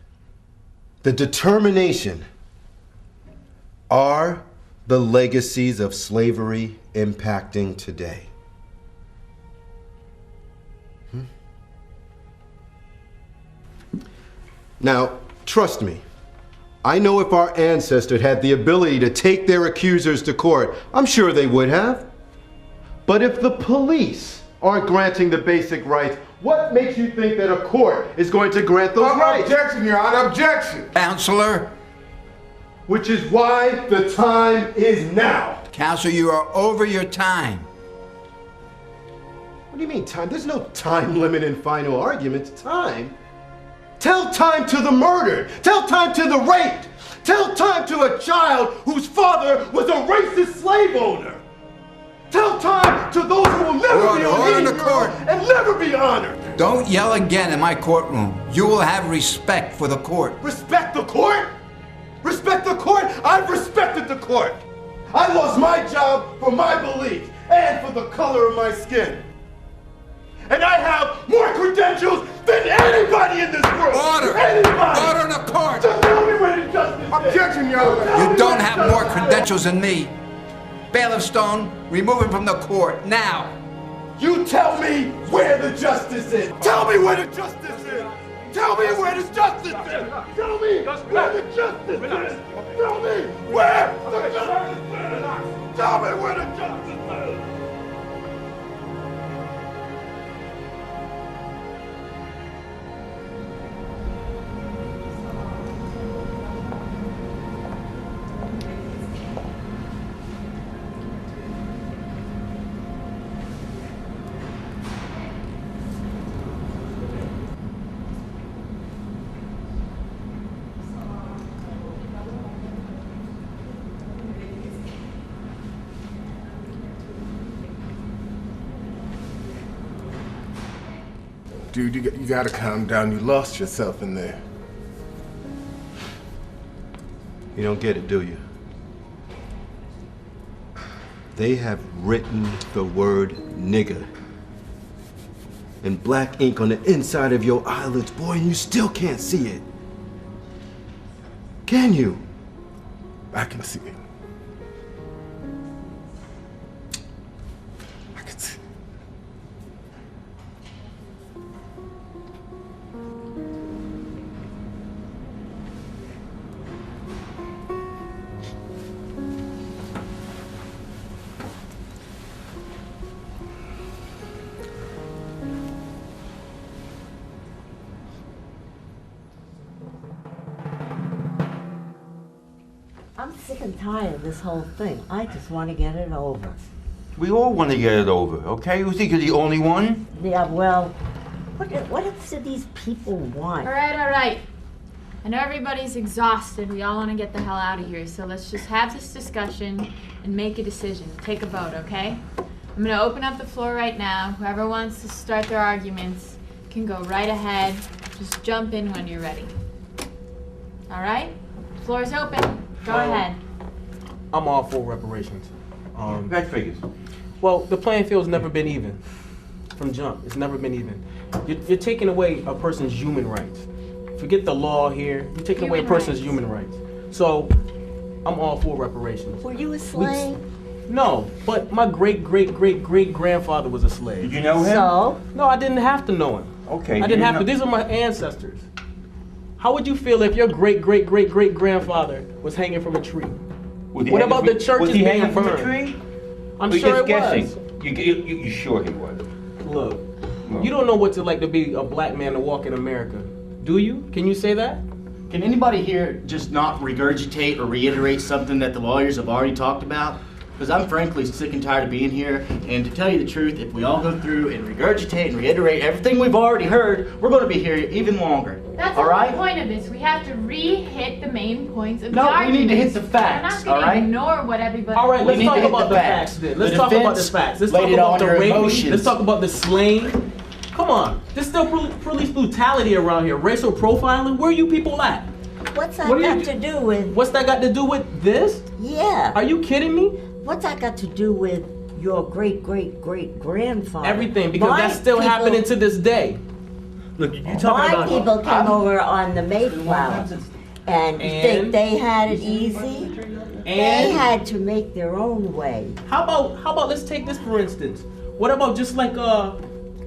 the determination. Are the legacies of slavery impacting today? Now, trust me, I know if our ancestors had the ability to take their accusers to court, I'm sure they would have. But if the police aren't granting the basic rights, what makes you think that a court is going to grant those rights? Objection, Your Honor, objection! Counselor. Which is why the time is now. Counselor, you are over your time. What do you mean time? There's no time limit in final arguments. Time? Tell time to the murdered. Tell time to the raped. Tell time to a child whose father was a racist slave owner. Tell time to those who will never be on the court and never be honored. Don't yell again in my courtroom. You will have respect for the court. Respect the court? Respect the court? I've respected the court. I lost my job for my beliefs and for the color of my skin. And I have more credentials than anybody in this world. Order! Anybody! Order in the court! Just tell me where the justice is. Objection, Your Honor. You don't have more credentials than me. Bailiff Stone, remove him from the court, now. You tell me where the justice is. Tell me where the justice is. Tell me where the justice is. Tell me where the justice is. Tell me where the justice is. Tell me where the justice is. Dude, you gotta calm down. You lost yourself in there. You don't get it, do you? They have written the word nigger in black ink on the inside of your eyelids, boy, and you still can't see it. Can you? I can see it. I can see it. I'm sick and tired of this whole thing. I just want to get it over. We all want to get it over, okay? You think you're the only one? Yeah, well, what else do these people want? All right. I know everybody's exhausted. We all want to get the hell out of here. So let's just have this discussion and make a decision. Take a vote, okay? I'm going to open up the floor right now. Whoever wants to start their arguments can go right ahead. Just jump in when you're ready. All right? Floor's open. Go ahead. I'm all for reparations. That figures. Well, the playing field's never been even. From jump, it's never been even. You're taking away a person's human rights. Forget the law here. You're taking away a person's human rights. So, I'm all for reparations. Were you a slave? No, but my great-great-great-great-grandfather was a slave. Did you know him? So? No, I didn't have to know him. Okay. I didn't have to. These are my ancestors. How would you feel if your great-great-great-great-grandfather was hanging from a tree? What about the churches was he being hanging from a burned? tree? I'm Or sure just it guessing? was. You sure he was? Look, you don't know what it's like to be a black man to walk in America, do you? Can you say that? Can anybody here just not regurgitate or reiterate something that the lawyers have already talked about? Because I'm frankly sick and tired of being here, and to tell you the truth, if we all go through and regurgitate and reiterate everything we've already heard, we're going to be here even longer. That's all the right? whole point of this. We have to re-hit the main points of the No, we argument. need to hit the facts, We're not all going right? to ignore what everybody... All right, We let's need talk to hit about the the facts. facts then. The Let's talk about the defense facts. Let's laid talk it about on the your raping. emotions. Let's talk about the slaying. Come on, there's still police brutality around here. Racial profiling. Where are you people at? What's that What do got to do with... What's that got to do with this? Yeah. Are you kidding me? What's that got to do with your great-great-great-grandfather? Everything, because My that's still people- happening to this day. Look, you My people came over on the Mayflower, and you think they had it easy? They had to make their own way. How about let's take this for instance. What about just like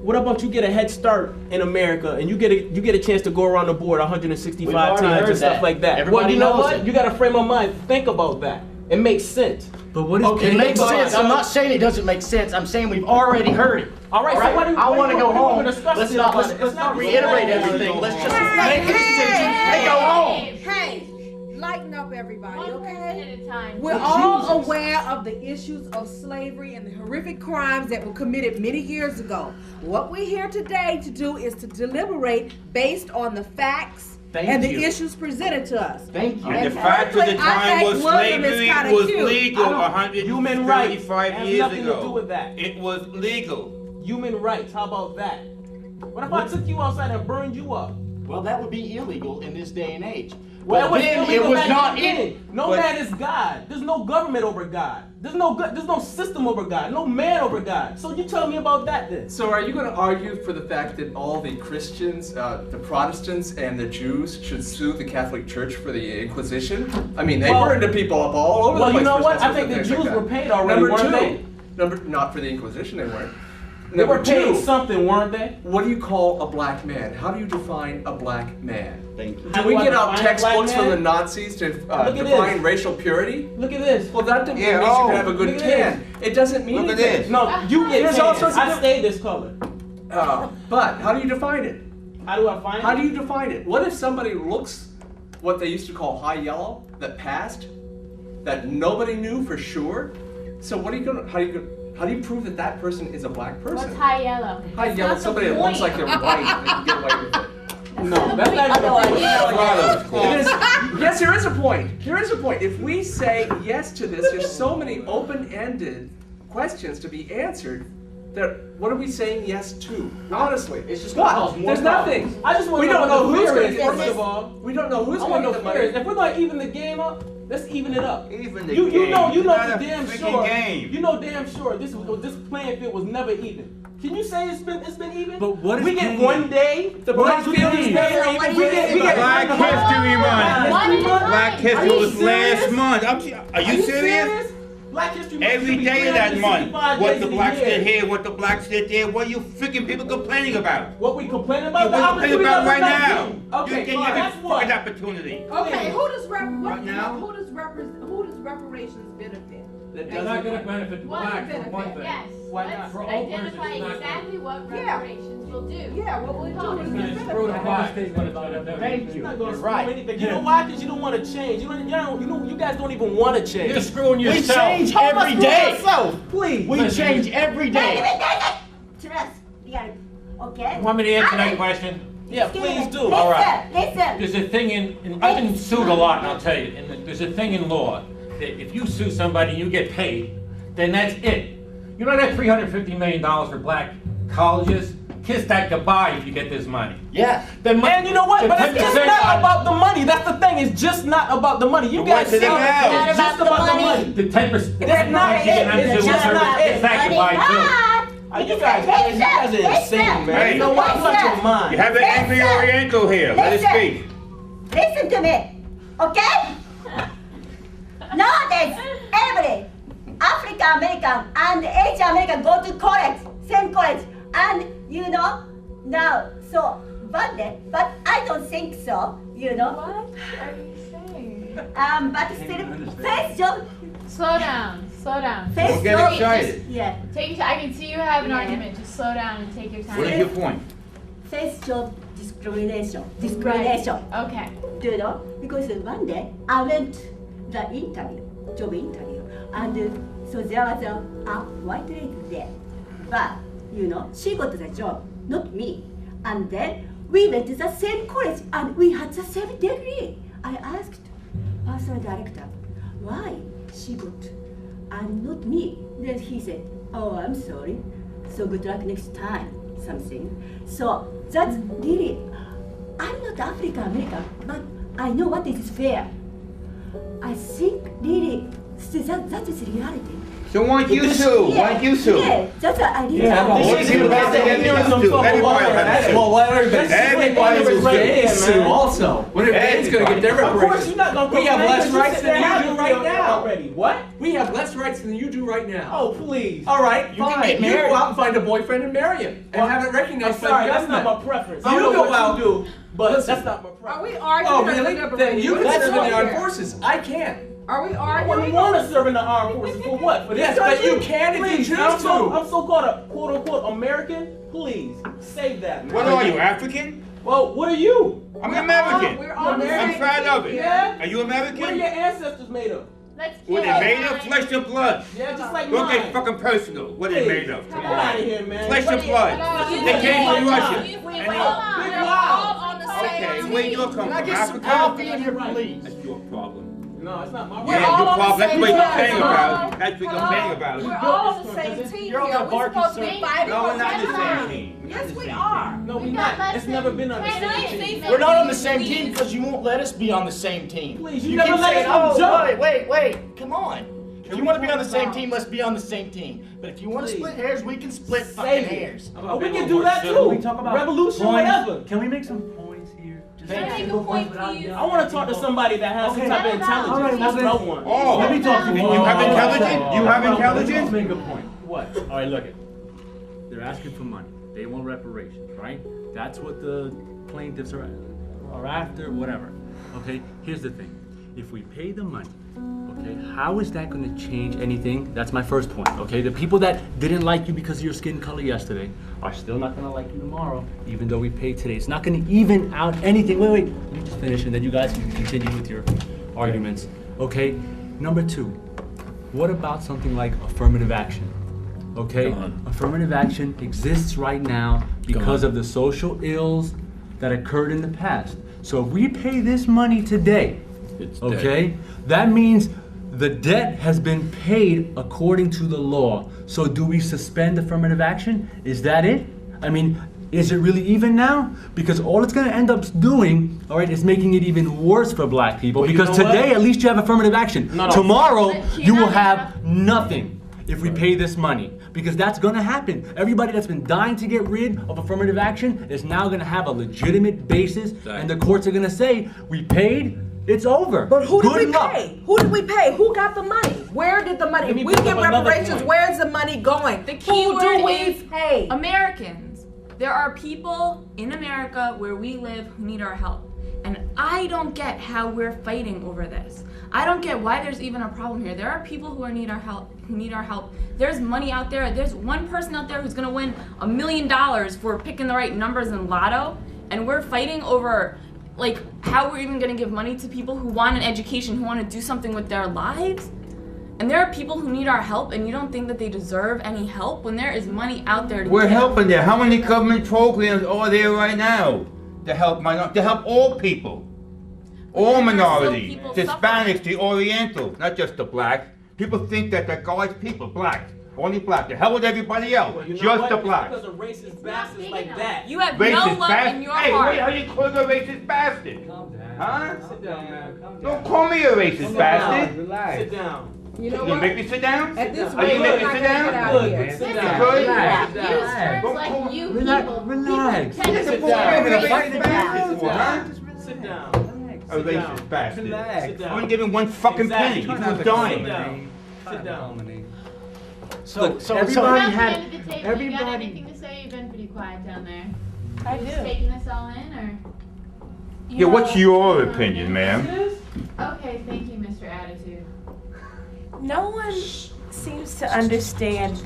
what about you get a head start in America and you get a chance to go around the board 165 We've already times heard and stuff that. like that. Everybody well, you know knows what? it. You got to frame of mind. Think about that. It makes sense. But what is it makes sense. I'm not saying it doesn't make sense. I'm saying we've already heard it. All right, so what do you- I want to go home. discuss Let's it not about it. let's not reiterate everything. Let's just make a decision and go home. Hey, lighten up everybody, okay? At a time. We're all aware of the issues of slavery and the horrific crimes that were committed many years ago. What we're here today to do is to deliberate based on the facts and the issues presented to us. Thank you. And the fact of the time was slavery was legal Human rights 135 has years nothing ago. to do with that. It was legal. Human rights. How about that? What if I took you outside and burned you up? Well, that would be illegal in this day and age. Well, then it was not in. No man is God. There's no government over God. There's no system over God. No man over God. So you tell me about that then. So are you going to argue for the fact that all the Christians, the Protestants, and the Jews should sue the Catholic Church for the Inquisition? I mean, they burned the people up all over the place. Well, you know for what? I sorts of think the things Jews like were that. paid already, weren't they? Not for the Inquisition, they weren't. They were Number paid two, something, weren't they? what do you call a black man? How do you define a black man? Thank you. Do we get out textbooks from the Nazis to define racial purity? Look at this. Well, that means you can have a good tan. It doesn't mean Look at anything. this. No, you get There's tan. all sorts of I stayed this color. But how do you define it? How do I find it? How do you define it? What if somebody looks what they used to call high yellow that passed, that nobody knew for sure? So what are you gonna? How do you prove that that person is a black person? What's high yellow? High yellow, somebody that looks like they're white and they can get away with it. No, that's not Yes, there is a point. There is a point. If we say yes to this, there's so many open-ended questions to be answered. That what are we saying yes to? Honestly, it's just what? There's nothing. I just want we to don't know who's fair going is, to get first of all. We don't know who's I going want to to get know the fair is. money. If we're going to even the game up, let's even it up. Even the you game. know It's not for a damn freaking sure. game. You know damn sure this playing field was never even. Can you say it's been even? But what is we get game? one day. The playing field is never even. We get Black History Month. Black History was last month. Are you serious? Black History Month Every should be day of that month. 365 What days the a blacks year. did here, what the blacks did there, what are you freaking people complaining about? What we complaining about? What are you complaining about right now? Okay, You're getting fine. every That's what. fucking opportunity. Okay, who does reparations benefit? That It's not going to benefit the What blacks for benefit? one thing. Yes. Why Let's not? For all identify persons, not exactly what Yeah. reparations will do. Yeah, what we'll do is It's give screw the benefit. blacks is what it's going to do. Thank you. Not gonna screw anything. You know why? Because you don't want to change. You guys don't even want to change. You're screwing We yourself. change How am I every screwing day. myself? Please. We change every day. Trust, reality. Okay? Want me to answer that question? Yeah, please do. All right. Listen. There's a thing in I've been sued a lot, and I'll tell you. And there's a thing in law that if you sue somebody and you get paid, then that's it. You know that $350 million for black colleges? Kiss that goodbye if you get this money. Yeah. And you know what? But it's just not about the money. That's the thing. It's just not about the money. You guys say it's just about the money. The 10%. That's not it. It's just not it. Kiss that goodbye too. You guys are insane, man. Hey, you know what? You out your mind. You have an angry Oriental here. Let it speak. Listen to me, okay? Nowadays, every African American and Asian American go to college, same college, and now, so one day, but I don't think so, What are you saying? but still, face job. Slow down. Slow down. Face Don't get job. excited. Yeah. Take your time. I can see you have an Yeah. argument. Just slow down and take your time. What is your point? Face job discrimination. Discrimination. Okay. Do you know? Because one day I went the interview, job interview, and so there was a white lady there. But she got the job, not me. And then we went to the same college and we had the same degree. I asked personal director, why she got and not me? Then he said, oh, I'm sorry. So good luck next time, something. So that's really, I'm not African American, but I know what is fair. I think really, that is reality. So why don't you sue? Why don't you sue? Yeah, that's an idea. Everybody's sue also. What if Dave's going to get their reparations? Of course you're not going to We have less rights than you do right now. Already. What? We have less rights than you do right now. Oh, please. All right, you can get married. You go out and find a boyfriend and marry him and have it recognized by the Sorry, that's government. not my preference. You I don't know go what out. you do, but that's not my preference. Are we arguing? Oh, or really? deliberating? Then you can What's serve in up the armed here? forces. I can't. Are we I arguing? wouldn't want to serve in the armed forces for what? For this Yes, but country? you can if you Please, choose I'm to. I'm so-called a quote-unquote American. Please, save that, man. What are you, African? Well, what are you? I'm American. We're all I'm proud of it. Yeah? Are you American? What are your ancestors made of? Let's What kill they made of? time. Flesh and blood. Yeah, just like Don't mine. get fucking personal. What they made of? Come out of here, man. Flesh What and are you- blood. You They came from wait, Russia. wait, And hold they- on. Big We're wow. all on the same Okay, team. where you come from? Can I get some Africa? coffee in here, please? That's your problem. No, it's not my We're all on the same team. That's what I'm saying about it. We're all on the same team here. We're supposed to be fighting No, for we're not the time. same team. Yes, we are. No, we're not. It's never been on the same team. We're not on the same team because you won't let us be on the same team. Please, you you never keep let saying, us oh, jump. wait, come on. If you want to be on the same team, let's be on the same team. But if you want to split hairs, we can split fucking hairs. Oh, we can do that too. We talk about revolution, points. whatever. Can we make some points here? Just Can I make make some a point, points please? I want to talk to somebody that has some type of intelligence. All right, Let's well, throw one. Oh, let me talk to you. You have intelligence? You have intelligence? Let's make a point. What? All right, look it. They're asking for money. They want reparations, right? That's what the plaintiffs are after, whatever. Okay, here's the thing. If we pay the money, okay, how is that going to change anything? That's my first point, okay? The people that didn't like you because of your skin color yesterday are still not going to like you tomorrow, even though we paid today. It's not going to even out anything. Wait, let me just finish, and then you guys can continue with your arguments, okay? Number two, what about something like affirmative action? Okay, affirmative action exists right now because of the social ills that occurred in the past. So if we pay this money today, okay, that means the debt has been paid according to the law. So do we suspend affirmative action? Is that it? I mean, is it really even now? Because all it's going to end up doing, all right, is making it even worse for black people. Well, you because know what? today, at least you have affirmative action. No. Tomorrow, But you will you're not have nothing if we pay this money. Because that's going to happen. Everybody that's been dying to get rid of affirmative action is now going to have a legitimate basis, and the courts are going to say, we paid, it's over. But who did Good we luck. pay? Who did we pay? Who got the money? Where did the money? Let me If we bring get up another reparations, point. where's the money going? The key Who word do we is pay? Americans. There are people in America where we live who need our help. And I don't get how we're fighting over this. I don't get why there's even a problem here. There are people who need our help. There's money out there. There's one person out there who's gonna win $1 million for picking the right numbers in lotto. And we're fighting over like how we're even gonna give money to people who want an education, who want to do something with their lives. And there are people who need our help, and you don't think that they deserve any help when there is money out there to We're give. helping there. How many government programs are there right now to help all people? All minorities, people Hispanics, the Orientals, not just the blacks. People think that the God's people, blacks, only black. The hell with everybody else, Well, you know just what? the It's blacks. because of racist bastards like that. You have Racist no love bastard. in your Hey, heart. wait, how you call a racist bastard? Calm down. Huh? Sit down, man. Calm down. Don't call me a racist Sit bastard. down. Relax. Sit down. You know You gonna what? make me sit down? At this Are rate, you we're making not me gonna sit get down? out of Good. here. Sit You down. could? Relax. Use terms like you Relax. Relax. Sit People down. tend to A be racist bastard, huh? Sit down. A racist bastard. Sit down. I wouldn't give him one fucking penny. He was Sit dying. down. Sit down. So At everybody the had, end of the table, you got anything to say? You've been pretty quiet down there. I You do. just taking this all in, or? Yeah, what's your opinion, ma'am? Okay, thank you, Mr. Attitude. No one seems to understand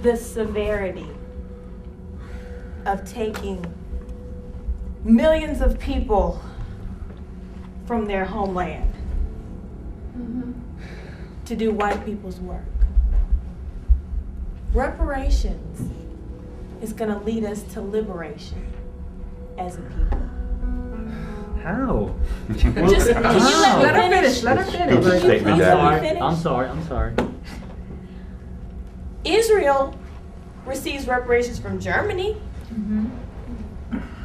the severity of taking millions of people from their homeland to do white people's work. Reparations is going to lead us to liberation as a people. how? Just, let her finish. Let her finish. Stupid statement, Daddy. I'm sorry. Israel receives reparations from Germany.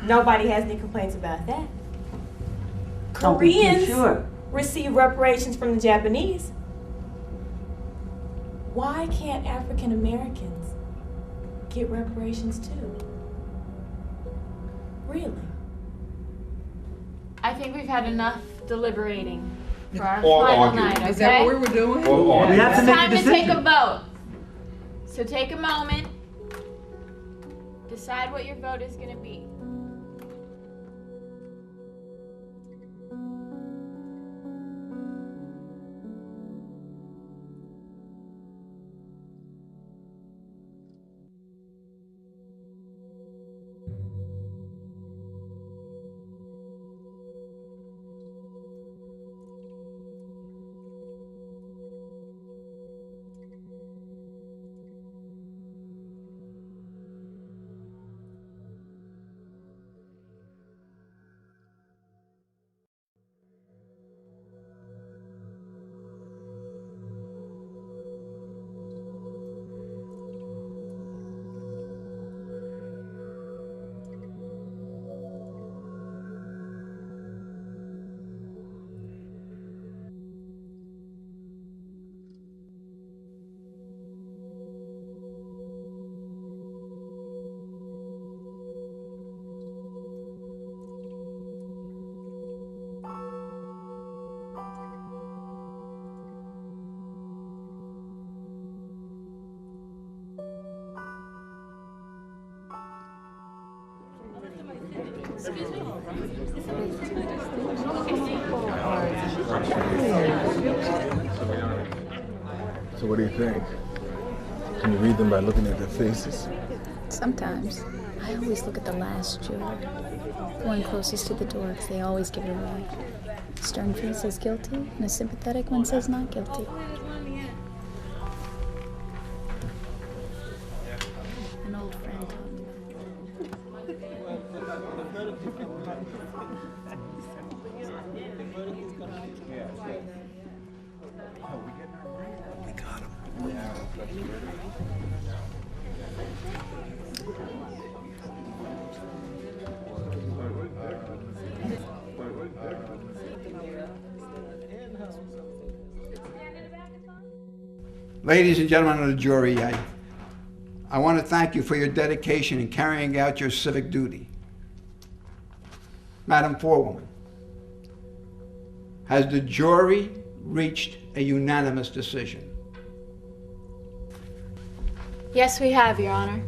Nobody has any complaints about that. Don't be too Koreans sure. receive reparations from the Japanese. Why can't African Americans get reparations too? Really? I think we've had enough deliberating for our Or final argue. night, okay? Is that what we were doing? Or argue. We have to It's make a time to decision. take a vote. So take a moment. Decide what your vote is going to be. So what do you think? Can you read them by looking at their faces? Sometimes. I always look at the last juror. The one closest to the door, because they always give it away. A stern face says guilty, and a sympathetic one says not guilty. An old friend taught me We got him. Ladies and gentlemen of the jury, I want to thank you for your dedication in carrying out your civic duty. Madam Forewoman, has the jury reached a unanimous decision? Yes, we have, Your Honor.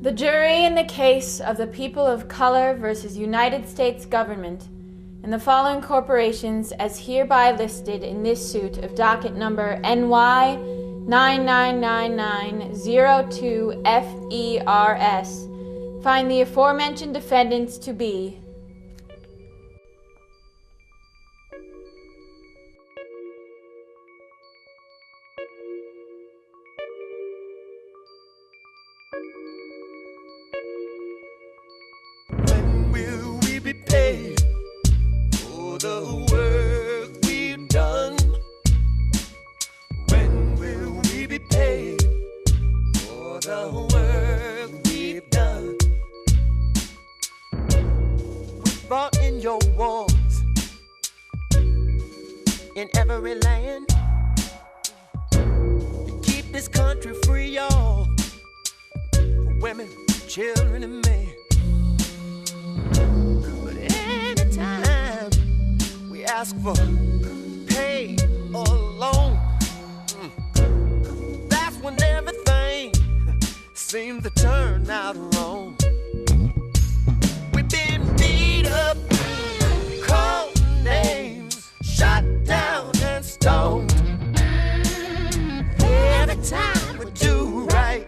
The jury in the case of the people of color versus United States government and the following corporations as hereby listed in this suit of docket number NY 999902FERS find the aforementioned defendants to be When will we be paid for the work we've done? When will we be paid for the work we've done? We fought in your wars in every land to keep this country free, y'all, for women, children, and men. But anytime we ask for pay or loan, that's when everything seems to turn out wrong. We've been beat up, called names, shot down and stoned. Every time we do right,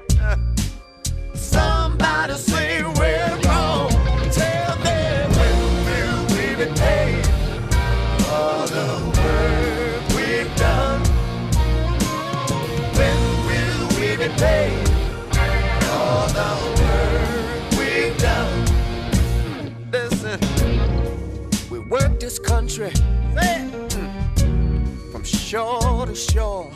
somebody say we're wrong. Tell me, when will we be paid for the work we've done? When will we be paid for the work we've done? Listen, we work this country from shore to shore.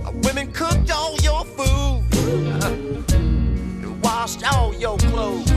Our women cooked all your food and washed all your clothes.